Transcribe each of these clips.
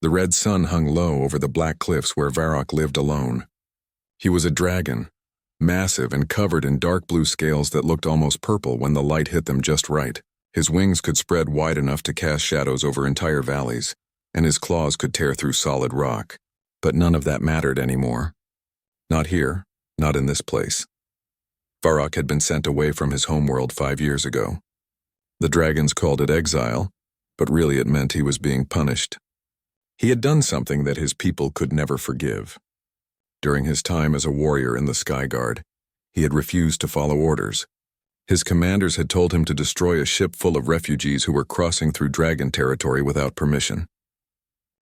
The red sun hung low over the black cliffs where Varrock lived alone. He was a dragon, massive and covered in dark blue scales that looked almost purple when the light hit them just right. His wings could spread wide enough to cast shadows over entire valleys, and his claws could tear through solid rock. But none of that mattered anymore. Not here, not in this place. Varrock had been sent away from his homeworld 5 years ago. The dragons called it exile, but really it meant he was being punished. He had done something that his people could never forgive. During his time as a warrior in the Sky Guard, he had refused to follow orders. His commanders had told him to destroy a ship full of refugees who were crossing through dragon territory without permission.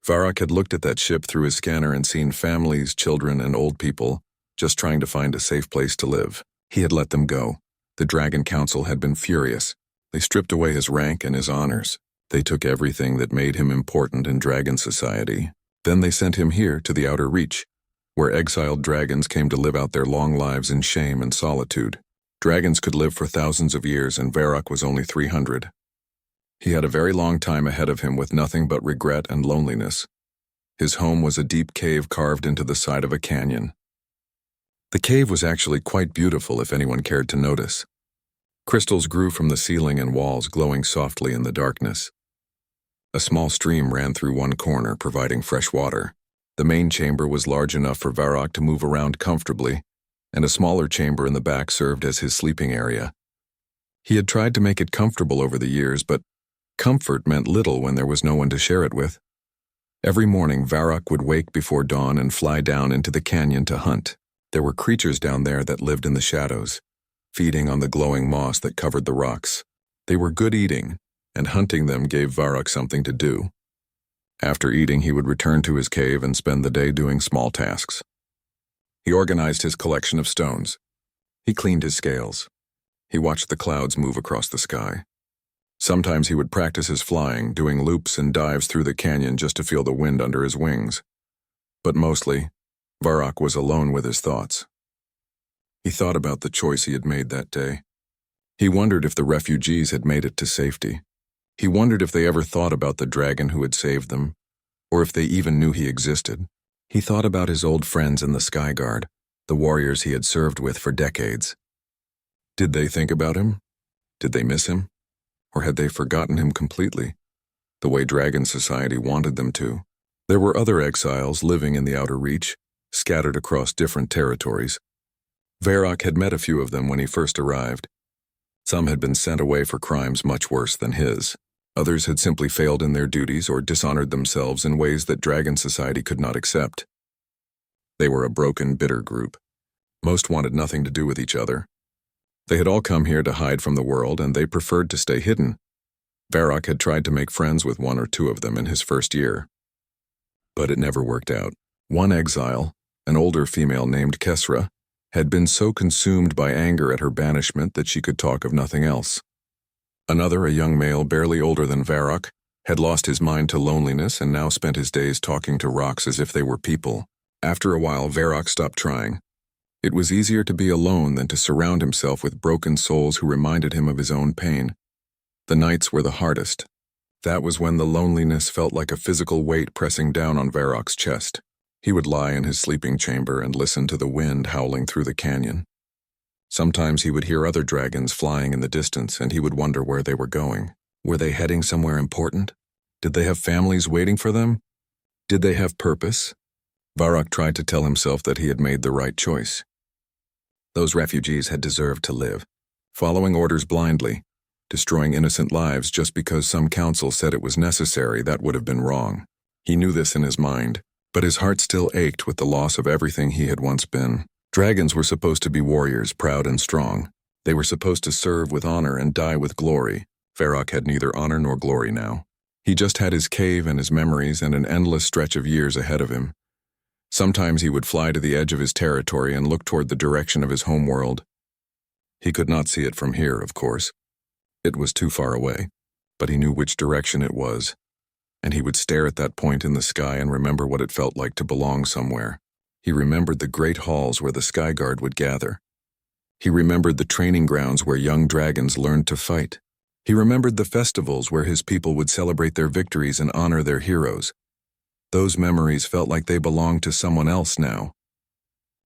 Varrock had looked at that ship through his scanner and seen families, children, and old people just trying to find a safe place to live. He had let them go. The Dragon Council had been furious. They stripped away his rank and his honors. They took everything that made him important in dragon society. Then they sent him here to the Outer Reach, where exiled dragons came to live out their long lives in shame and solitude. Dragons could live for thousands of years, and Varrock was only 300. He had a very long time ahead of him with nothing but regret and loneliness. His home was a deep cave carved into the side of a canyon. The cave was actually quite beautiful if anyone cared to notice. Crystals grew from the ceiling and walls, glowing softly in the darkness. A small stream ran through one corner, providing fresh water. The main chamber was large enough for Varrock to move around comfortably, and a smaller chamber in the back served as his sleeping area. He had tried to make it comfortable over the years, but comfort meant little when there was no one to share it with. Every morning, Varrock would wake before dawn and fly down into the canyon to hunt. There were creatures down there that lived in the shadows, feeding on the glowing moss that covered the rocks. They were good eating, and hunting them gave Varrock something to do. After eating, he would return to his cave and spend the day doing small tasks. He organized his collection of stones. He cleaned his scales. He watched the clouds move across the sky. Sometimes he would practice his flying, doing loops and dives through the canyon just to feel the wind under his wings. But mostly, Varrock was alone with his thoughts. He thought about the choice he had made that day. He wondered if the refugees had made it to safety. He wondered if they ever thought about the dragon who had saved them, or if they even knew he existed. He thought about his old friends in the Sky Guard, the warriors he had served with for decades. Did they think about him? Did they miss him? Or had they forgotten him completely, the way Dragon Society wanted them to? There were other exiles living in the Outer Reach, scattered across different territories. Varrock had met a few of them when he first arrived. Some had been sent away for crimes much worse than his. Others had simply failed in their duties or dishonored themselves in ways that Dragon Society could not accept. They were a broken, bitter group. Most wanted nothing to do with each other. They had all come here to hide from the world, and they preferred to stay hidden. Varrock had tried to make friends with one or two of them in his first year. But it never worked out. One exile, an older female named Kesra, had been so consumed by anger at her banishment that she could talk of nothing else. Another, a young male barely older than Varrock, had lost his mind to loneliness and now spent his days talking to rocks as if they were people. After a while, Varrock stopped trying. It was easier to be alone than to surround himself with broken souls who reminded him of his own pain. The nights were the hardest. That was when the loneliness felt like a physical weight pressing down on Varrock's chest. He would lie in his sleeping chamber and listen to the wind howling through the canyon. Sometimes he would hear other dragons flying in the distance, and he would wonder where they were going. Were they heading somewhere important? Did they have families waiting for them? Did they have purpose? Varrock tried to tell himself that he had made the right choice. Those refugees had deserved to live, following orders blindly, destroying innocent lives just because some council said it was necessary. That would have been wrong. He knew this in his mind, but his heart still ached with the loss of everything he had once been. Dragons were supposed to be warriors, proud and strong. They were supposed to serve with honor and die with glory. Varrock had neither honor nor glory now. He just had his cave and his memories and an endless stretch of years ahead of him. Sometimes he would fly to the edge of his territory and look toward the direction of his homeworld. He could not see it from here, of course. It was too far away, but he knew which direction it was, and he would stare at that point in the sky and remember what it felt like to belong somewhere. He remembered the great halls where the Sky Guard would gather. He remembered the training grounds where young dragons learned to fight. He remembered the festivals where his people would celebrate their victories and honor their heroes. Those memories felt like they belonged to someone else now.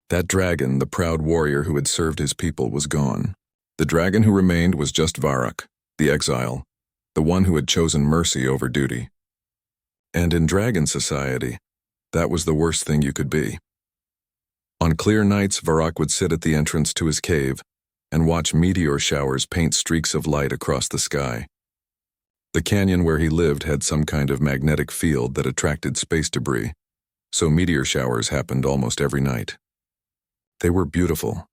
That dragon, the proud warrior who had served his people, was gone. The dragon who remained was just Varrock, the exile, the one who had chosen mercy over duty. And in dragon society, that was the worst thing you could be. On clear nights, Varrock would sit at the entrance to his cave and watch meteor showers paint streaks of light across the sky. The canyon where he lived had some kind of magnetic field that attracted space debris, so meteor showers happened almost every night. They were beautiful,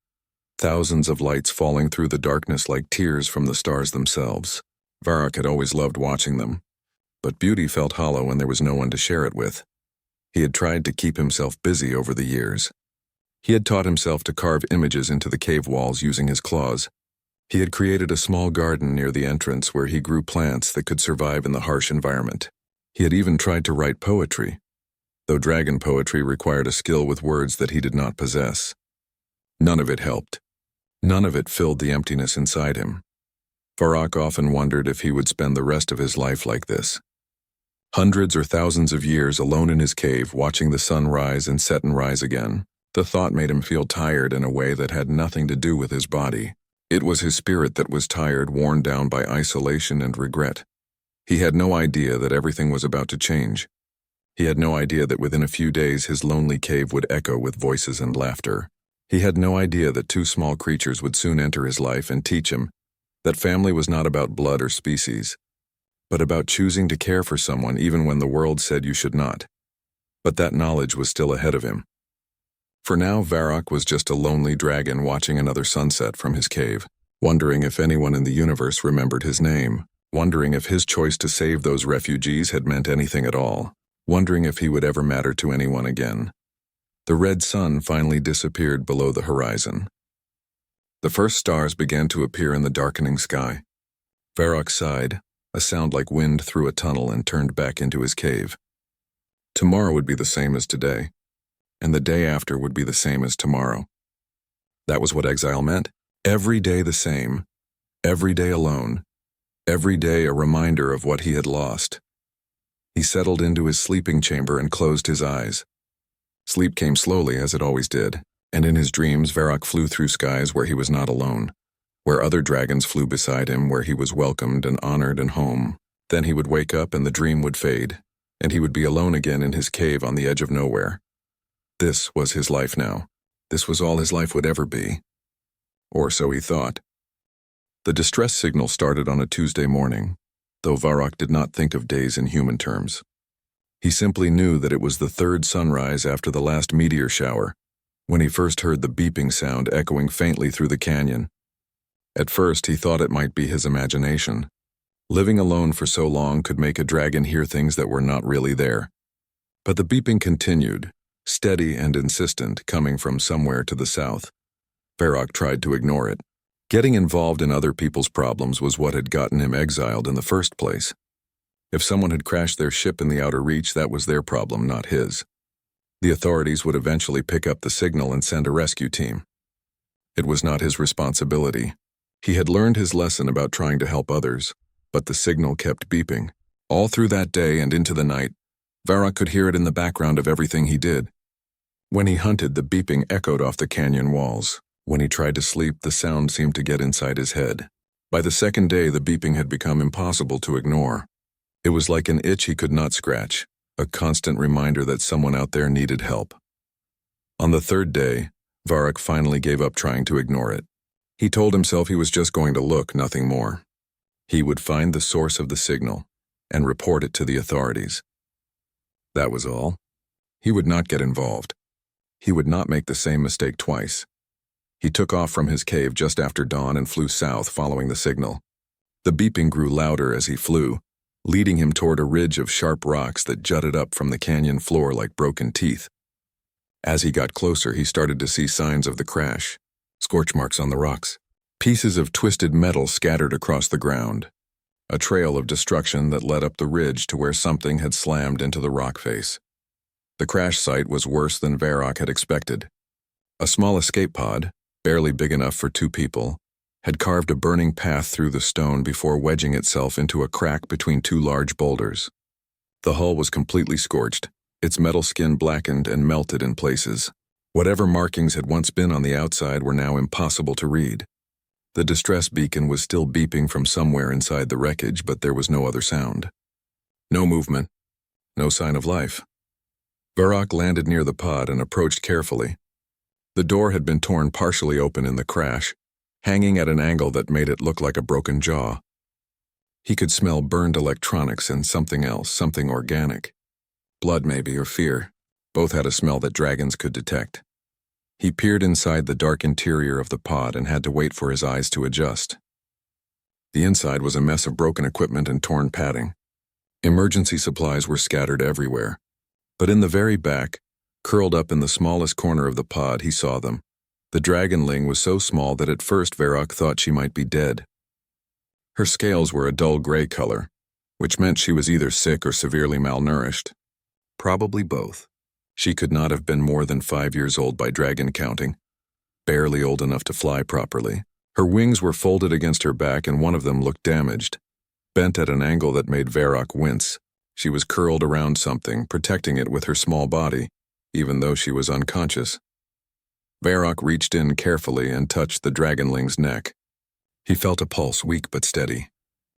thousands of lights falling through the darkness like tears from the stars themselves. Varrock had always loved watching them, but beauty felt hollow when there was no one to share it with. He had tried to keep himself busy over the years. He had taught himself to carve images into the cave walls using his claws. He had created a small garden near the entrance where he grew plants that could survive in the harsh environment. He had even tried to write poetry, though dragon poetry required a skill with words that he did not possess. None of it helped. None of it filled the emptiness inside him. Varrock often wondered if he would spend the rest of his life like this. Hundreds or thousands of years alone in his cave, watching the sun rise and set and rise again. The thought made him feel tired in a way that had nothing to do with his body. It was his spirit that was tired, worn down by isolation and regret. He had no idea that everything was about to change. He had no idea that within a few days his lonely cave would echo with voices and laughter. He had no idea that two small creatures would soon enter his life and teach him that family was not about blood or species, but about choosing to care for someone even when the world said you should not. But that knowledge was still ahead of him. For now, Varrock was just a lonely dragon watching another sunset from his cave, wondering if anyone in the universe remembered his name, wondering if his choice to save those refugees had meant anything at all, wondering if he would ever matter to anyone again. The red sun finally disappeared below the horizon. The first stars began to appear in the darkening sky. Varrock sighed, a sound like wind through a tunnel, and turned back into his cave. Tomorrow would be the same as today, and the day after would be the same as tomorrow. That was what exile meant. Every day the same, every day alone, every day a reminder of what he had lost. He settled into his sleeping chamber and closed his eyes. Sleep came slowly, as it always did, and in his dreams Varrock flew through skies where he was not alone, where other dragons flew beside him, where he was welcomed and honored and home. Then he would wake up and the dream would fade, and he would be alone again in his cave on the edge of nowhere. This was his life now. This was all his life would ever be. Or so he thought. The distress signal started on a Tuesday morning, though Varrock did not think of days in human terms. He simply knew that it was the third sunrise after the last meteor shower, when he first heard the beeping sound echoing faintly through the canyon. At first, he thought it might be his imagination. Living alone for so long could make a dragon hear things that were not really there. But the beeping continued, steady and insistent, coming from somewhere to the south. Varrock tried to ignore it. Getting involved in other people's problems was what had gotten him exiled in the first place. If someone had crashed their ship in the outer reach, that was their problem, not his. The authorities would eventually pick up the signal and send a rescue team. It was not his responsibility. He had learned his lesson about trying to help others, but the signal kept beeping. All through that day and into the night, Varrock could hear it in the background of everything he did. When he hunted, the beeping echoed off the canyon walls. When he tried to sleep, the sound seemed to get inside his head. By the second day, the beeping had become impossible to ignore. It was like an itch he could not scratch, a constant reminder that someone out there needed help. On the third day, Varrock finally gave up trying to ignore it. He told himself he was just going to look, nothing more. He would find the source of the signal and report it to the authorities. That was all. He would not get involved. He would not make the same mistake twice. He took off from his cave just after dawn and flew south, following the signal. The beeping grew louder as he flew, leading him toward a ridge of sharp rocks that jutted up from the canyon floor like broken teeth. As he got closer, he started to see signs of the crash, scorch marks on the rocks, pieces of twisted metal scattered across the ground, a trail of destruction that led up the ridge to where something had slammed into the rock face. The crash site was worse than Varrock had expected. A small escape pod, barely big enough for two people, had carved a burning path through the stone before wedging itself into a crack between two large boulders. The hull was completely scorched, Its metal skin blackened and melted in places. Whatever markings had once been on the outside were now impossible to read. The distress beacon was still beeping from somewhere inside the wreckage, but there was no other sound. No movement. No sign of life. Varrock landed near the pod and approached carefully. The door had been torn partially open in the crash, hanging at an angle that made it look like a broken jaw. He could smell burned electronics and something else, something organic. Blood maybe, or fear. Both had a smell that dragons could detect. He peered inside the dark interior of the pod and had to wait for his eyes to adjust. The inside was a mess of broken equipment and torn padding. Emergency supplies were scattered everywhere. But in the very back, curled up in the smallest corner of the pod, he saw them. The dragonling was so small that at first Varrock thought she might be dead. Her scales were a dull gray color, which meant she was either sick or severely malnourished. Probably both. She could not have been more than 5 years old by dragon counting, barely old enough to fly properly. Her wings were folded against her back and one of them looked damaged, bent at an angle that made Varrock wince. She was curled around something, protecting it with her small body, even though she was unconscious. Varrock reached in carefully and touched the dragonling's neck. He felt a pulse, weak but steady.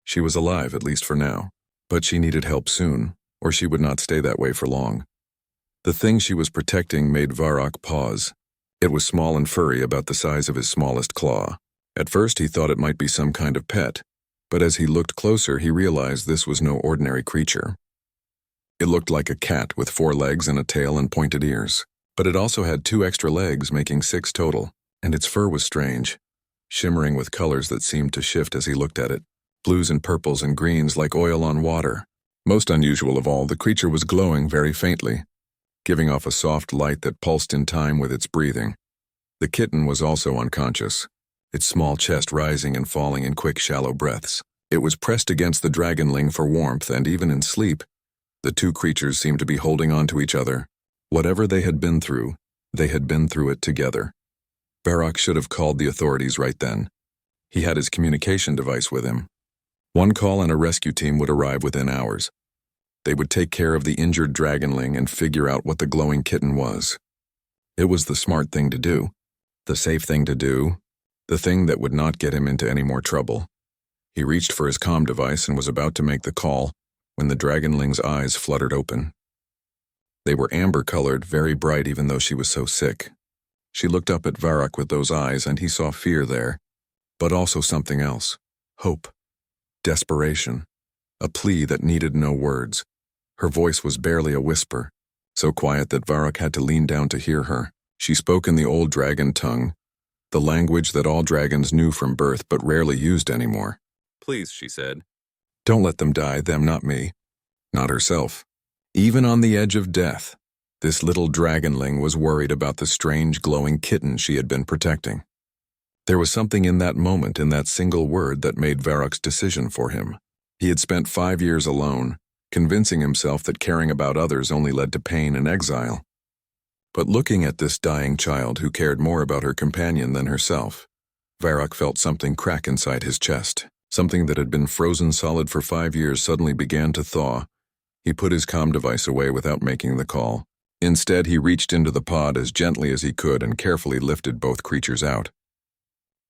She was alive, at least for now, but she needed help soon, or she would not stay that way for long. The thing she was protecting made Varrock pause. It was small and furry, about the size of his smallest claw. At first he thought it might be some kind of pet, but as he looked closer he realized this was no ordinary creature. It looked like a cat with 4 legs and a tail and pointed ears, but it also had 2 extra legs, making 6 total, and its fur was strange, shimmering with colors that seemed to shift as he looked at it, blues and purples and greens like oil on water. Most unusual of all, the creature was glowing very faintly, giving off a soft light that pulsed in time with its breathing. The kitten was also unconscious, its small chest rising and falling in quick, shallow breaths. It was pressed against the dragonling for warmth, and even in sleep, the two creatures seemed to be holding on to each other. Whatever they had been through it together. Varrock should have called the authorities right then. He had his communication device with him. One call and a rescue team would arrive within hours. They would take care of the injured dragonling and figure out what the glowing kitten was. It was the smart thing to do, the safe thing to do, the thing that would not get him into any more trouble. He reached for his comm device and was about to make the call when the dragonling's eyes fluttered open. They were amber-colored, very bright even though she was so sick. She looked up at Varrock with those eyes and he saw fear there, but also something else, hope, desperation, a plea that needed no words. Her voice was barely a whisper, so quiet that Varrock had to lean down to hear her. She spoke in the old dragon tongue, the language that all dragons knew from birth but rarely used anymore. "Please," she said. "Don't let them die, them, not me." Not herself. Even on the edge of death, this little dragonling was worried about the strange glowing kitten she had been protecting. There was something in that moment, in that single word, that made Varrock's decision for him. He had spent 5 years alone, convincing himself that caring about others only led to pain and exile. But looking at this dying child who cared more about her companion than herself, Varrock felt something crack inside his chest. Something that had been frozen solid for 5 years suddenly began to thaw. He put his comm device away without making the call. Instead, he reached into the pod as gently as he could and carefully lifted both creatures out.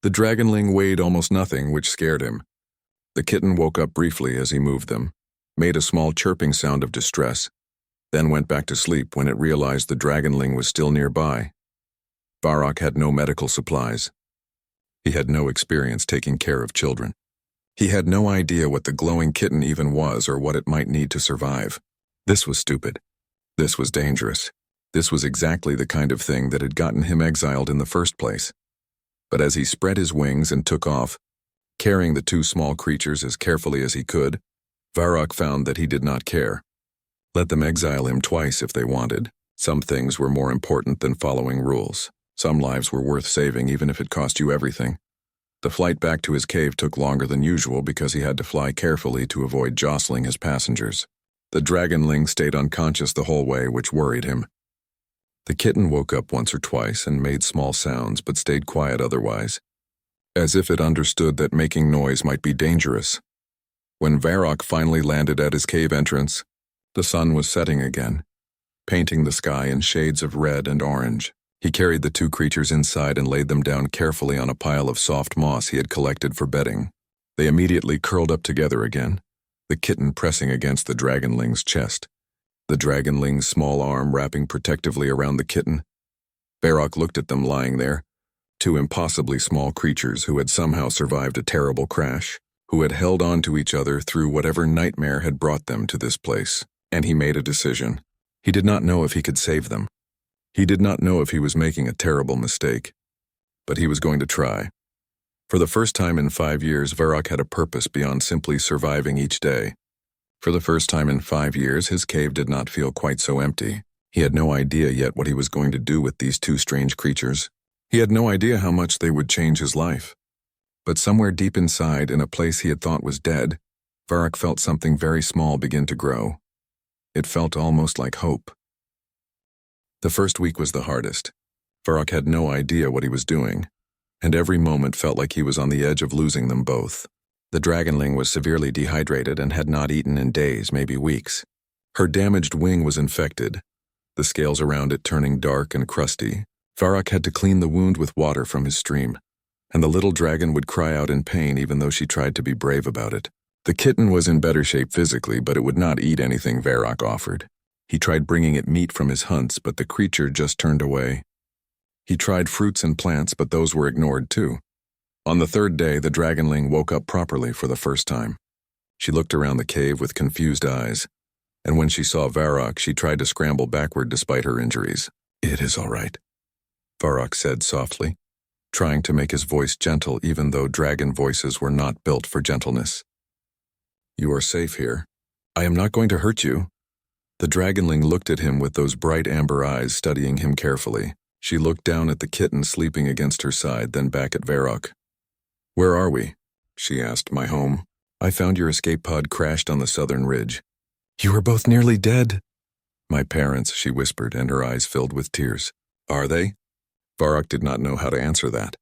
The dragonling weighed almost nothing, which scared him. The kitten woke up briefly as he moved them, made a small chirping sound of distress, then went back to sleep when it realized the dragonling was still nearby. Varrock had no medical supplies. He had no experience taking care of children. He had no idea what the glowing kitten even was or what it might need to survive. This was stupid. This was dangerous. This was exactly the kind of thing that had gotten him exiled in the first place. But as he spread his wings and took off, carrying the two small creatures as carefully as he could, Varrock found that he did not care. Let them exile him twice if they wanted. Some things were more important than following rules. Some lives were worth saving even if it cost you everything. The flight back to his cave took longer than usual because he had to fly carefully to avoid jostling his passengers. The dragonling stayed unconscious the whole way, which worried him. The kitten woke up once or twice and made small sounds but stayed quiet otherwise, as if it understood that making noise might be dangerous. When Varrock finally landed at his cave entrance, the sun was setting again. painting the sky in shades of red and orange. He carried the two creatures inside and laid them down carefully on a pile of soft moss he had collected for bedding. They immediately curled up together again, the kitten pressing against the dragonling's chest, the dragonling's small arm wrapping protectively around the kitten. Varrock looked at them lying there, two impossibly small creatures who had somehow survived a terrible crash, who had held on to each other through whatever nightmare had brought them to this place, and he made a decision. He did not know if he could save them. He did not know if he was making a terrible mistake, but he was going to try. For the first time in 5 years, Varrock had a purpose beyond simply surviving each day. For the first time in 5 years, his cave did not feel quite so empty. He had no idea yet what he was going to do with these two strange creatures. He had no idea how much they would change his life. But somewhere deep inside, in a place he had thought was dead, Varrock felt something very small begin to grow. It felt almost like hope. The first week was the hardest. Varrock had no idea what he was doing, and every moment felt like he was on the edge of losing them both. The dragonling was severely dehydrated and had not eaten in days, maybe weeks. Her damaged wing was infected, the scales around it turning dark and crusty. Varrock had to clean the wound with water from his stream, and the little dragon would cry out in pain even though she tried to be brave about it. The kitten was in better shape physically, but it would not eat anything Varrock offered. He tried bringing it meat from his hunts, but the creature just turned away. He tried fruits and plants, but those were ignored too. On the third day, the dragonling woke up properly for the first time. She looked around the cave with confused eyes, and when she saw Varrock, she tried to scramble backward despite her injuries. "It is all right," Varrock said softly, trying to make his voice gentle even though dragon voices were not built for gentleness. "You are safe here. I am not going to hurt you." The dragonling looked at him with those bright amber eyes, studying him carefully. She looked down at the kitten sleeping against her side, then back at Varrock. "Where are we?" she asked. "My home. I found your escape pod crashed on the southern ridge." "You are both nearly dead." "My parents," she whispered, and her eyes filled with tears. "Are they?" Varrock did not know how to answer that.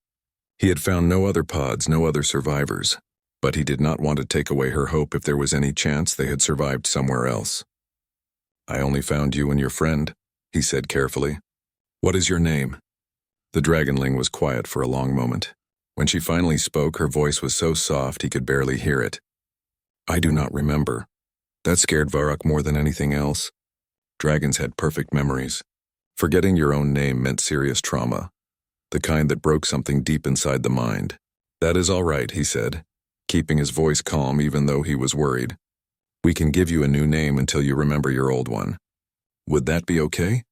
He had found no other pods, no other survivors, but he did not want to take away her hope if there was any chance they had survived somewhere else. "I only found you and your friend," he said carefully. "What is your name?" The dragonling was quiet for a long moment. When she finally spoke, her voice was so soft he could barely hear it. "I do not remember." That scared Varrock more than anything else. Dragons had perfect memories. Forgetting your own name meant serious trauma, the kind that broke something deep inside the mind. "That is all right," he said, keeping his voice calm even though he was worried. "We can give you a new name until you remember your old one. Would that be okay?"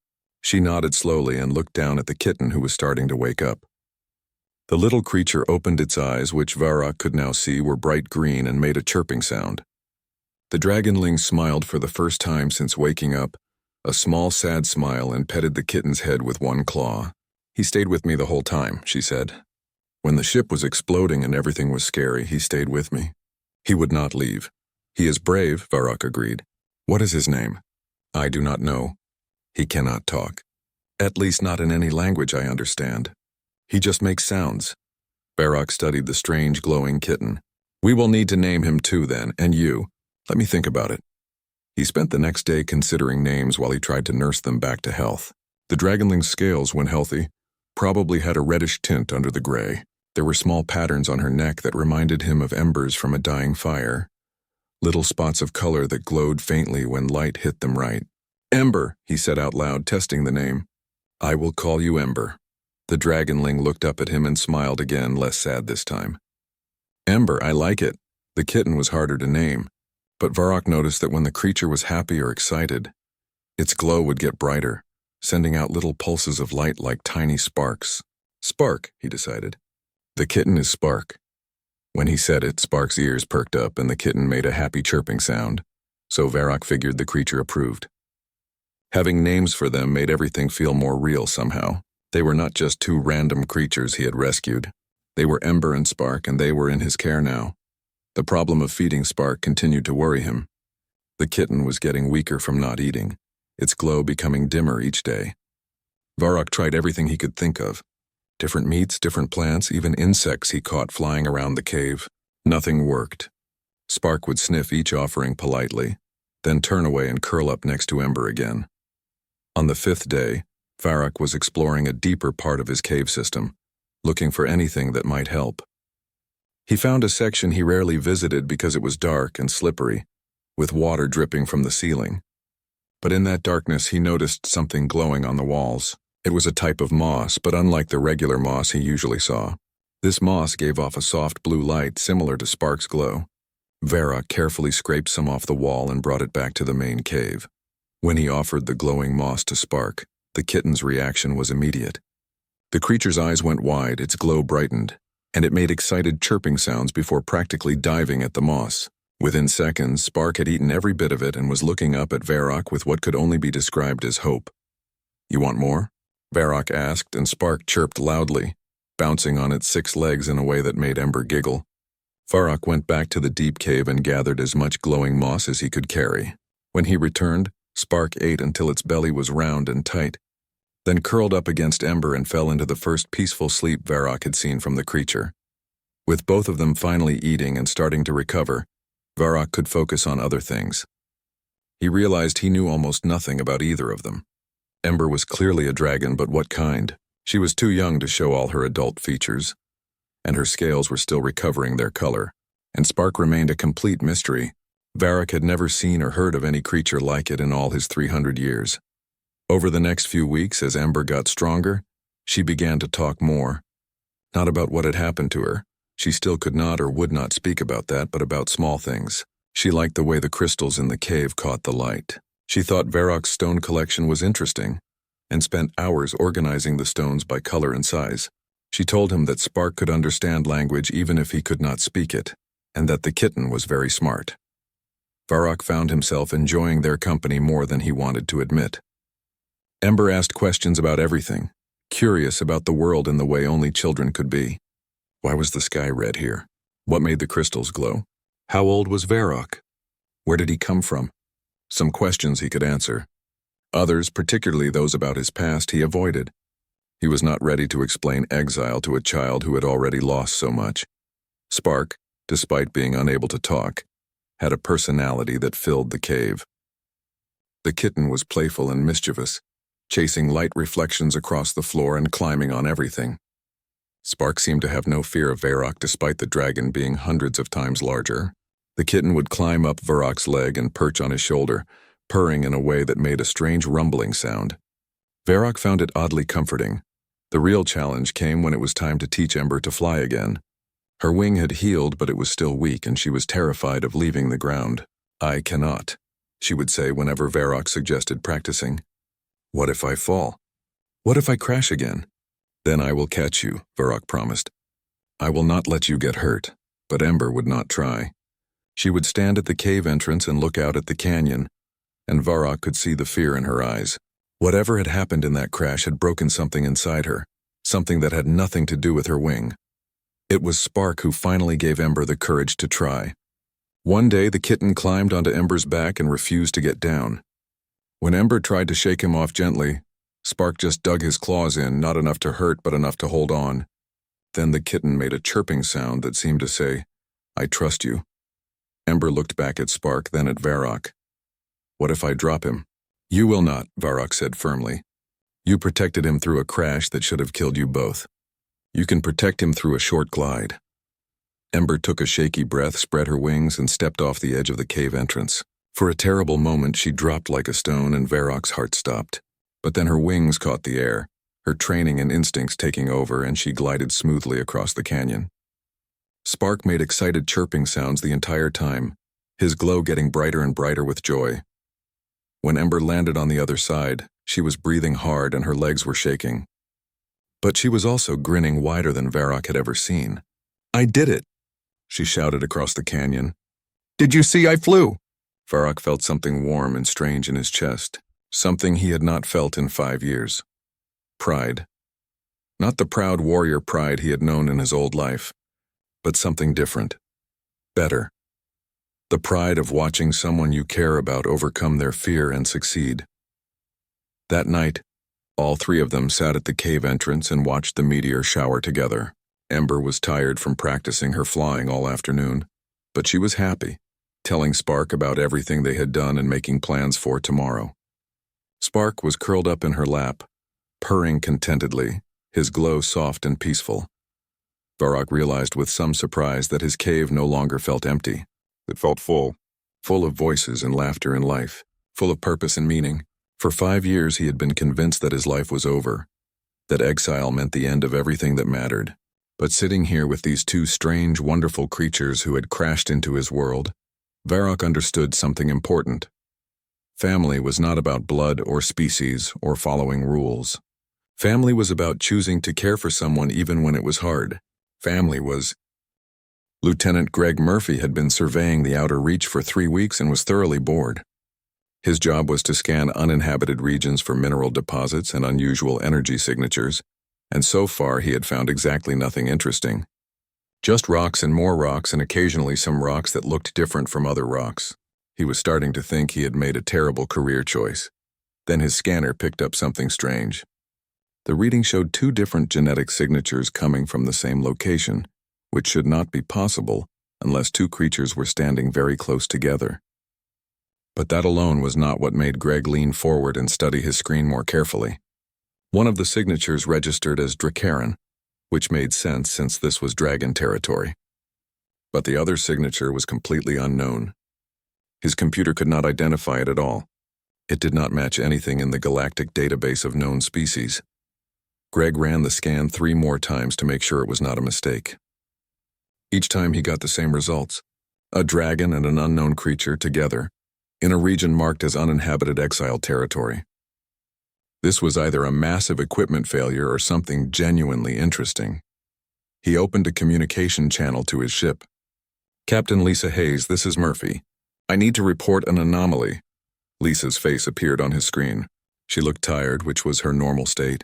She nodded slowly and looked down at the kitten who was starting to wake up. The little creature opened its eyes, which Varrock could now see were bright green, and made a chirping sound. The dragonling smiled for the first time since waking up, a small sad smile, and petted the kitten's head with one claw. "He stayed with me the whole time," she said. "When the ship was exploding and everything was scary, he stayed with me. He would not leave." "He is brave," Varrock agreed. "What is his name?" "I do not know. He cannot talk. At least not in any language I understand. He just makes sounds." Varrock studied the strange glowing kitten. "We will need to name him too then, and you. Let me think about it." He spent the next day considering names while he tried to nurse them back to health. The dragonling's scales, when healthy, probably had a reddish tint under the gray. There were small patterns on her neck that reminded him of embers from a dying fire. Little spots of color that glowed faintly when light hit them right. "Ember," he said out loud, testing the name. "I will call you Ember." The dragonling looked up at him and smiled again, less sad this time. "Ember, I like it." The kitten was harder to name, but Varrock noticed that when the creature was happy or excited, its glow would get brighter, sending out little pulses of light like tiny sparks. "Spark," he decided. "The kitten is Spark." When he said it, Spark's ears perked up and the kitten made a happy chirping sound, so Varrock figured the creature approved. Having names for them made everything feel more real somehow. They were not just two random creatures he had rescued. They were Ember and Spark, and they were in his care now. The problem of feeding Spark continued to worry him. The kitten was getting weaker from not eating, its glow becoming dimmer each day. Varrock tried everything he could think of. Different meats, different plants, even insects he caught flying around the cave. Nothing worked. Spark would sniff each offering politely, then turn away and curl up next to Ember again. On the fifth day, Varrock was exploring a deeper part of his cave system, looking for anything that might help. He found a section he rarely visited because it was dark and slippery, with water dripping from the ceiling. But in that darkness he noticed something glowing on the walls. It was a type of moss, but unlike the regular moss he usually saw. This moss gave off a soft blue light similar to Spark's glow. Varrock carefully scraped some off the wall and brought it back to the main cave. When he offered the glowing moss to Spark, the kitten's reaction was immediate. The creature's eyes went wide, its glow brightened, and it made excited chirping sounds before practically diving at the moss. Within seconds, Spark had eaten every bit of it and was looking up at Varrock with what could only be described as hope. "You want more?" Varrock asked, and Spark chirped loudly, bouncing on its 6 legs in a way that made Ember giggle. Varrock went back to the deep cave and gathered as much glowing moss as he could carry. When he returned, Spark ate until its belly was round and tight, then curled up against Ember and fell into the first peaceful sleep Varrock had seen from the creature. With both of them finally eating and starting to recover, Varrock could focus on other things. He realized he knew almost nothing about either of them. Ember was clearly a dragon, but what kind? She was too young to show all her adult features, and her scales were still recovering their color, and Spark remained a complete mystery. Varrock had never seen or heard of any creature like it in all his 300 years. Over the next few weeks, as Ember got stronger, she began to talk more. Not about what had happened to her. She still could not or would not speak about that, but about small things. She liked the way the crystals in the cave caught the light. She thought Varrock's stone collection was interesting, and spent hours organizing the stones by color and size. She told him that Spark could understand language even if he could not speak it, and that the kitten was very smart. Varrock found himself enjoying their company more than he wanted to admit. Ember asked questions about everything, curious about the world in the way only children could be. Why was the sky red here? What made the crystals glow? How old was Varrock? Where did he come from? Some questions he could answer. Others, particularly those about his past, he avoided. He was not ready to explain exile to a child who had already lost so much. Spark, despite being unable to talk, had a personality that filled the cave. The kitten was playful and mischievous, chasing light reflections across the floor and climbing on everything. Spark seemed to have no fear of Varrock despite the dragon being hundreds of times larger. The kitten would climb up Varrock's leg and perch on his shoulder, purring in a way that made a strange rumbling sound. Varrock found it oddly comforting. The real challenge came when it was time to teach Ember to fly again. Her wing had healed, but it was still weak, and she was terrified of leaving the ground. "I cannot," she would say whenever Varrock suggested practicing. "What if I fall? What if I crash again?" "Then I will catch you," Varrock promised. "I will not let you get hurt." But Ember would not try. She would stand at the cave entrance and look out at the canyon, and Varrock could see the fear in her eyes. Whatever had happened in that crash had broken something inside her, something that had nothing to do with her wing. It was Spark who finally gave Ember the courage to try. One day the kitten climbed onto Ember's back and refused to get down. When Ember tried to shake him off gently, Spark just dug his claws in, not enough to hurt but enough to hold on. Then the kitten made a chirping sound that seemed to say, "I trust you." Ember looked back at Spark, then at Varrock. "What if I drop him?" "You will not," Varrock said firmly. "You protected him through a crash that should have killed you both. You can protect him through a short glide." Ember took a shaky breath, spread her wings, and stepped off the edge of the cave entrance. For a terrible moment she dropped like a stone and Varrock's heart stopped. But then her wings caught the air, her training and instincts taking over, and she glided smoothly across the canyon. Spark made excited chirping sounds the entire time, his glow getting brighter and brighter with joy. When Ember landed on the other side, she was breathing hard and her legs were shaking. But she was also grinning wider than Varrock had ever seen. "I did it!" she shouted across the canyon. "Did you see I flew?" Varrock felt something warm and strange in his chest, something he had not felt in 5 years. Pride. Not the proud warrior pride he had known in his old life, but something different. Better. The pride of watching someone you care about overcome their fear and succeed. That night, all 3 of them sat at the cave entrance and watched the meteor shower together. Ember was tired from practicing her flying all afternoon, but she was happy, telling Spark about everything they had done and making plans for tomorrow. Spark was curled up in her lap, purring contentedly, his glow soft and peaceful. Varrock realized with some surprise that his cave no longer felt empty. It felt full of voices and laughter and life, full of purpose and meaning. For 5 years he had been convinced that his life was over, that exile meant the end of everything that mattered. But sitting here with these two strange, wonderful creatures who had crashed into his world, Varrock understood something important. Family was not about blood or species or following rules. Family was about choosing to care for someone even when it was hard. Family was... Lieutenant Greg Murphy had been surveying the outer reach for 3 weeks and was thoroughly bored. His job was to scan uninhabited regions for mineral deposits and unusual energy signatures, and so far he had found exactly nothing interesting. Just rocks and more rocks, and occasionally some rocks that looked different from other rocks. He was starting to think he had made a terrible career choice. Then his scanner picked up something strange. The reading showed 2 different genetic signatures coming from the same location, which should not be possible unless 2 creatures were standing very close together. But that alone was not what made Greg lean forward and study his screen more carefully. One of the signatures registered as Dracaran, which made sense since this was dragon territory. But the other signature was completely unknown. His computer could not identify it at all. It did not match anything in the galactic database of known species. Greg ran the scan 3 more times to make sure it was not a mistake. Each time he got the same results: a dragon and an unknown creature together, in a region marked as uninhabited exile territory. This was either a massive equipment failure or something genuinely interesting. He opened a communication channel to his ship. "Captain Lisa Hayes, this is Murphy. I need to report an anomaly." Lisa's face appeared on his screen. She looked tired, which was her normal state.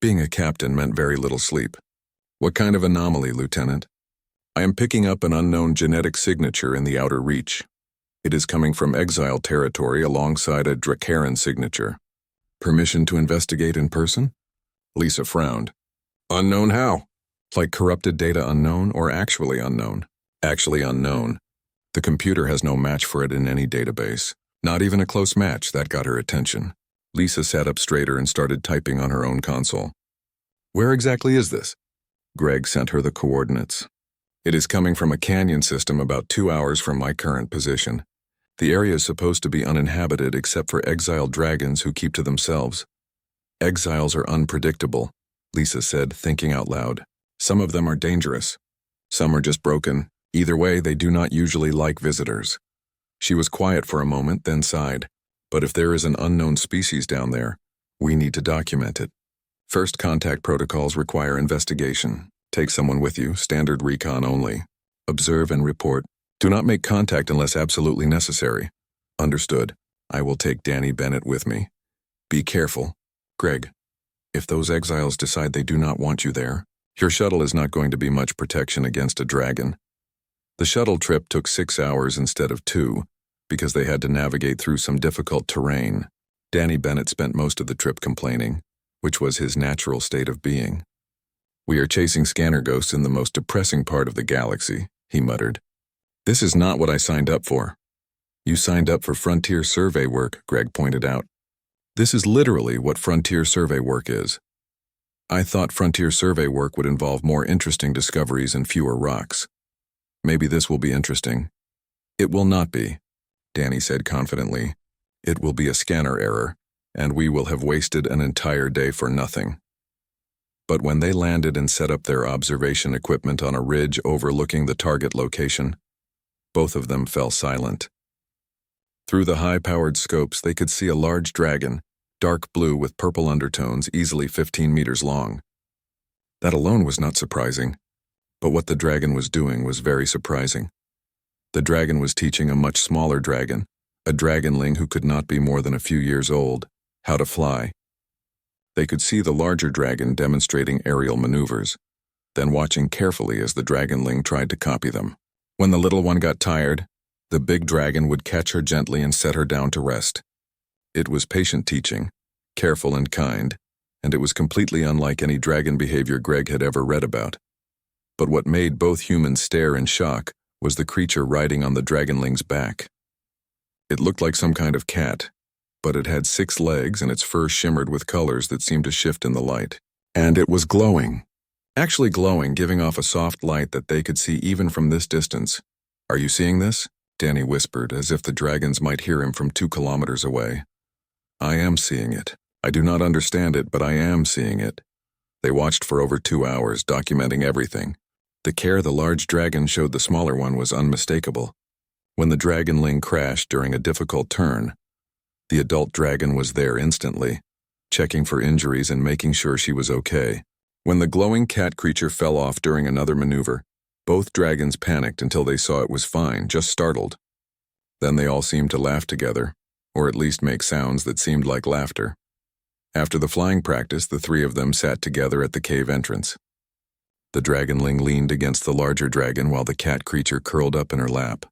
Being a captain meant very little sleep. "What kind of anomaly, Lieutenant?" "I am picking up an unknown genetic signature in the outer reach. It is coming from exile territory alongside a Dracaran signature. Permission to investigate in person?" Lisa frowned. "Unknown how? Like corrupted data unknown or actually unknown?" "Actually unknown. The computer has no match for it in any database. Not even a close match." That got her attention. Lisa sat up straighter and started typing on her own console. "Where exactly is this?" Greg sent her the coordinates. "It is coming from a canyon system about 2 hours from my current position. The area is supposed to be uninhabited except for exiled dragons who keep to themselves. Exiles are unpredictable," Lisa said, thinking out loud. "Some of them are dangerous. Some are just broken. Either way, they do not usually like visitors." She was quiet for a moment, then sighed. "But if there is an unknown species down there, we need to document it. First contact protocols require investigation. Take someone with you, standard recon only. Observe and report. Do not make contact unless absolutely necessary." "Understood. I will take Danny Bennett with me. Be careful. Greg, if those exiles decide they do not want you there, your shuttle is not going to be much protection against a dragon." The shuttle trip took 6 hours instead of 2, because they had to navigate through some difficult terrain. Danny Bennett spent most of the trip complaining, which was his natural state of being. "We are chasing scanner ghosts in the most depressing part of the galaxy," he muttered. "This is not what I signed up for." "You signed up for frontier survey work," Greg pointed out. "This is literally what frontier survey work is." "I thought frontier survey work would involve more interesting discoveries and fewer rocks. Maybe this will be interesting." "It will not be," Danny said confidently. "It will be a scanner error, and we will have wasted an entire day for nothing." But when they landed and set up their observation equipment on a ridge overlooking the target location, both of them fell silent. Through the high-powered scopes, they could see a large dragon, dark blue with purple undertones, easily 15 meters long. That alone was not surprising, but what the dragon was doing was very surprising. The dragon was teaching a much smaller dragon, a dragonling who could not be more than a few years old, how to fly. They could see the larger dragon demonstrating aerial maneuvers, then watching carefully as the dragonling tried to copy them. When the little one got tired, the big dragon would catch her gently and set her down to rest. It was patient teaching, careful and kind, and it was completely unlike any dragon behavior Greg had ever read about. But what made both humans stare in shock was the creature riding on the dragonling's back. It looked like some kind of cat, but it had 6 legs and its fur shimmered with colors that seemed to shift in the light. And it was glowing. Actually glowing, giving off a soft light that they could see even from this distance. "Are you seeing this?" Danny whispered, as if the dragons might hear him from 2 kilometers away. "I am seeing it. I do not understand it, but I am seeing it." They watched for over 2 hours, documenting everything. The care the large dragon showed the smaller one was unmistakable. When the dragonling crashed during a difficult turn, the adult dragon was there instantly, checking for injuries and making sure she was okay. When the glowing cat creature fell off during another maneuver, both dragons panicked until they saw it was fine, just startled. Then they all seemed to laugh together, or at least make sounds that seemed like laughter. After the flying practice, the 3 of them sat together at the cave entrance. The dragonling leaned against the larger dragon while the cat creature curled up in her lap.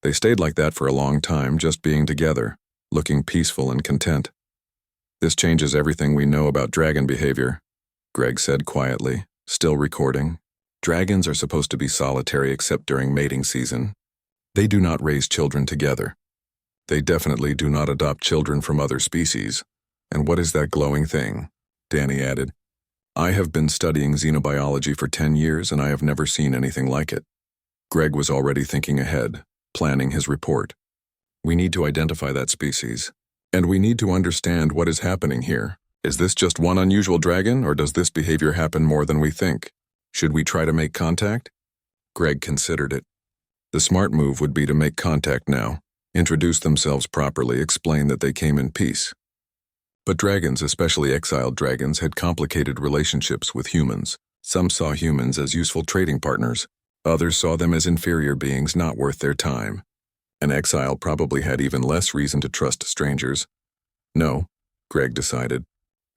They stayed like that for a long time, just being together, looking peaceful and content. "This changes everything we know about dragon behavior," Greg said quietly, still recording. "Dragons are supposed to be solitary except during mating season. They do not raise children together. They definitely do not adopt children from other species. And what is that glowing thing?" Danny added. "I have been studying xenobiology for 10 years and I have never seen anything like it." Greg was already thinking ahead, planning his report. "We need to identify that species. And we need to understand what is happening here. Is this just one unusual dragon, or does this behavior happen more than we think? Should we try to make contact?" Greg considered it. The smart move would be to make contact now, introduce themselves properly, explain that they came in peace. But dragons, especially exiled dragons, had complicated relationships with humans. Some saw humans as useful trading partners. Others saw them as inferior beings not worth their time. An exile probably had even less reason to trust strangers. "No," Greg decided.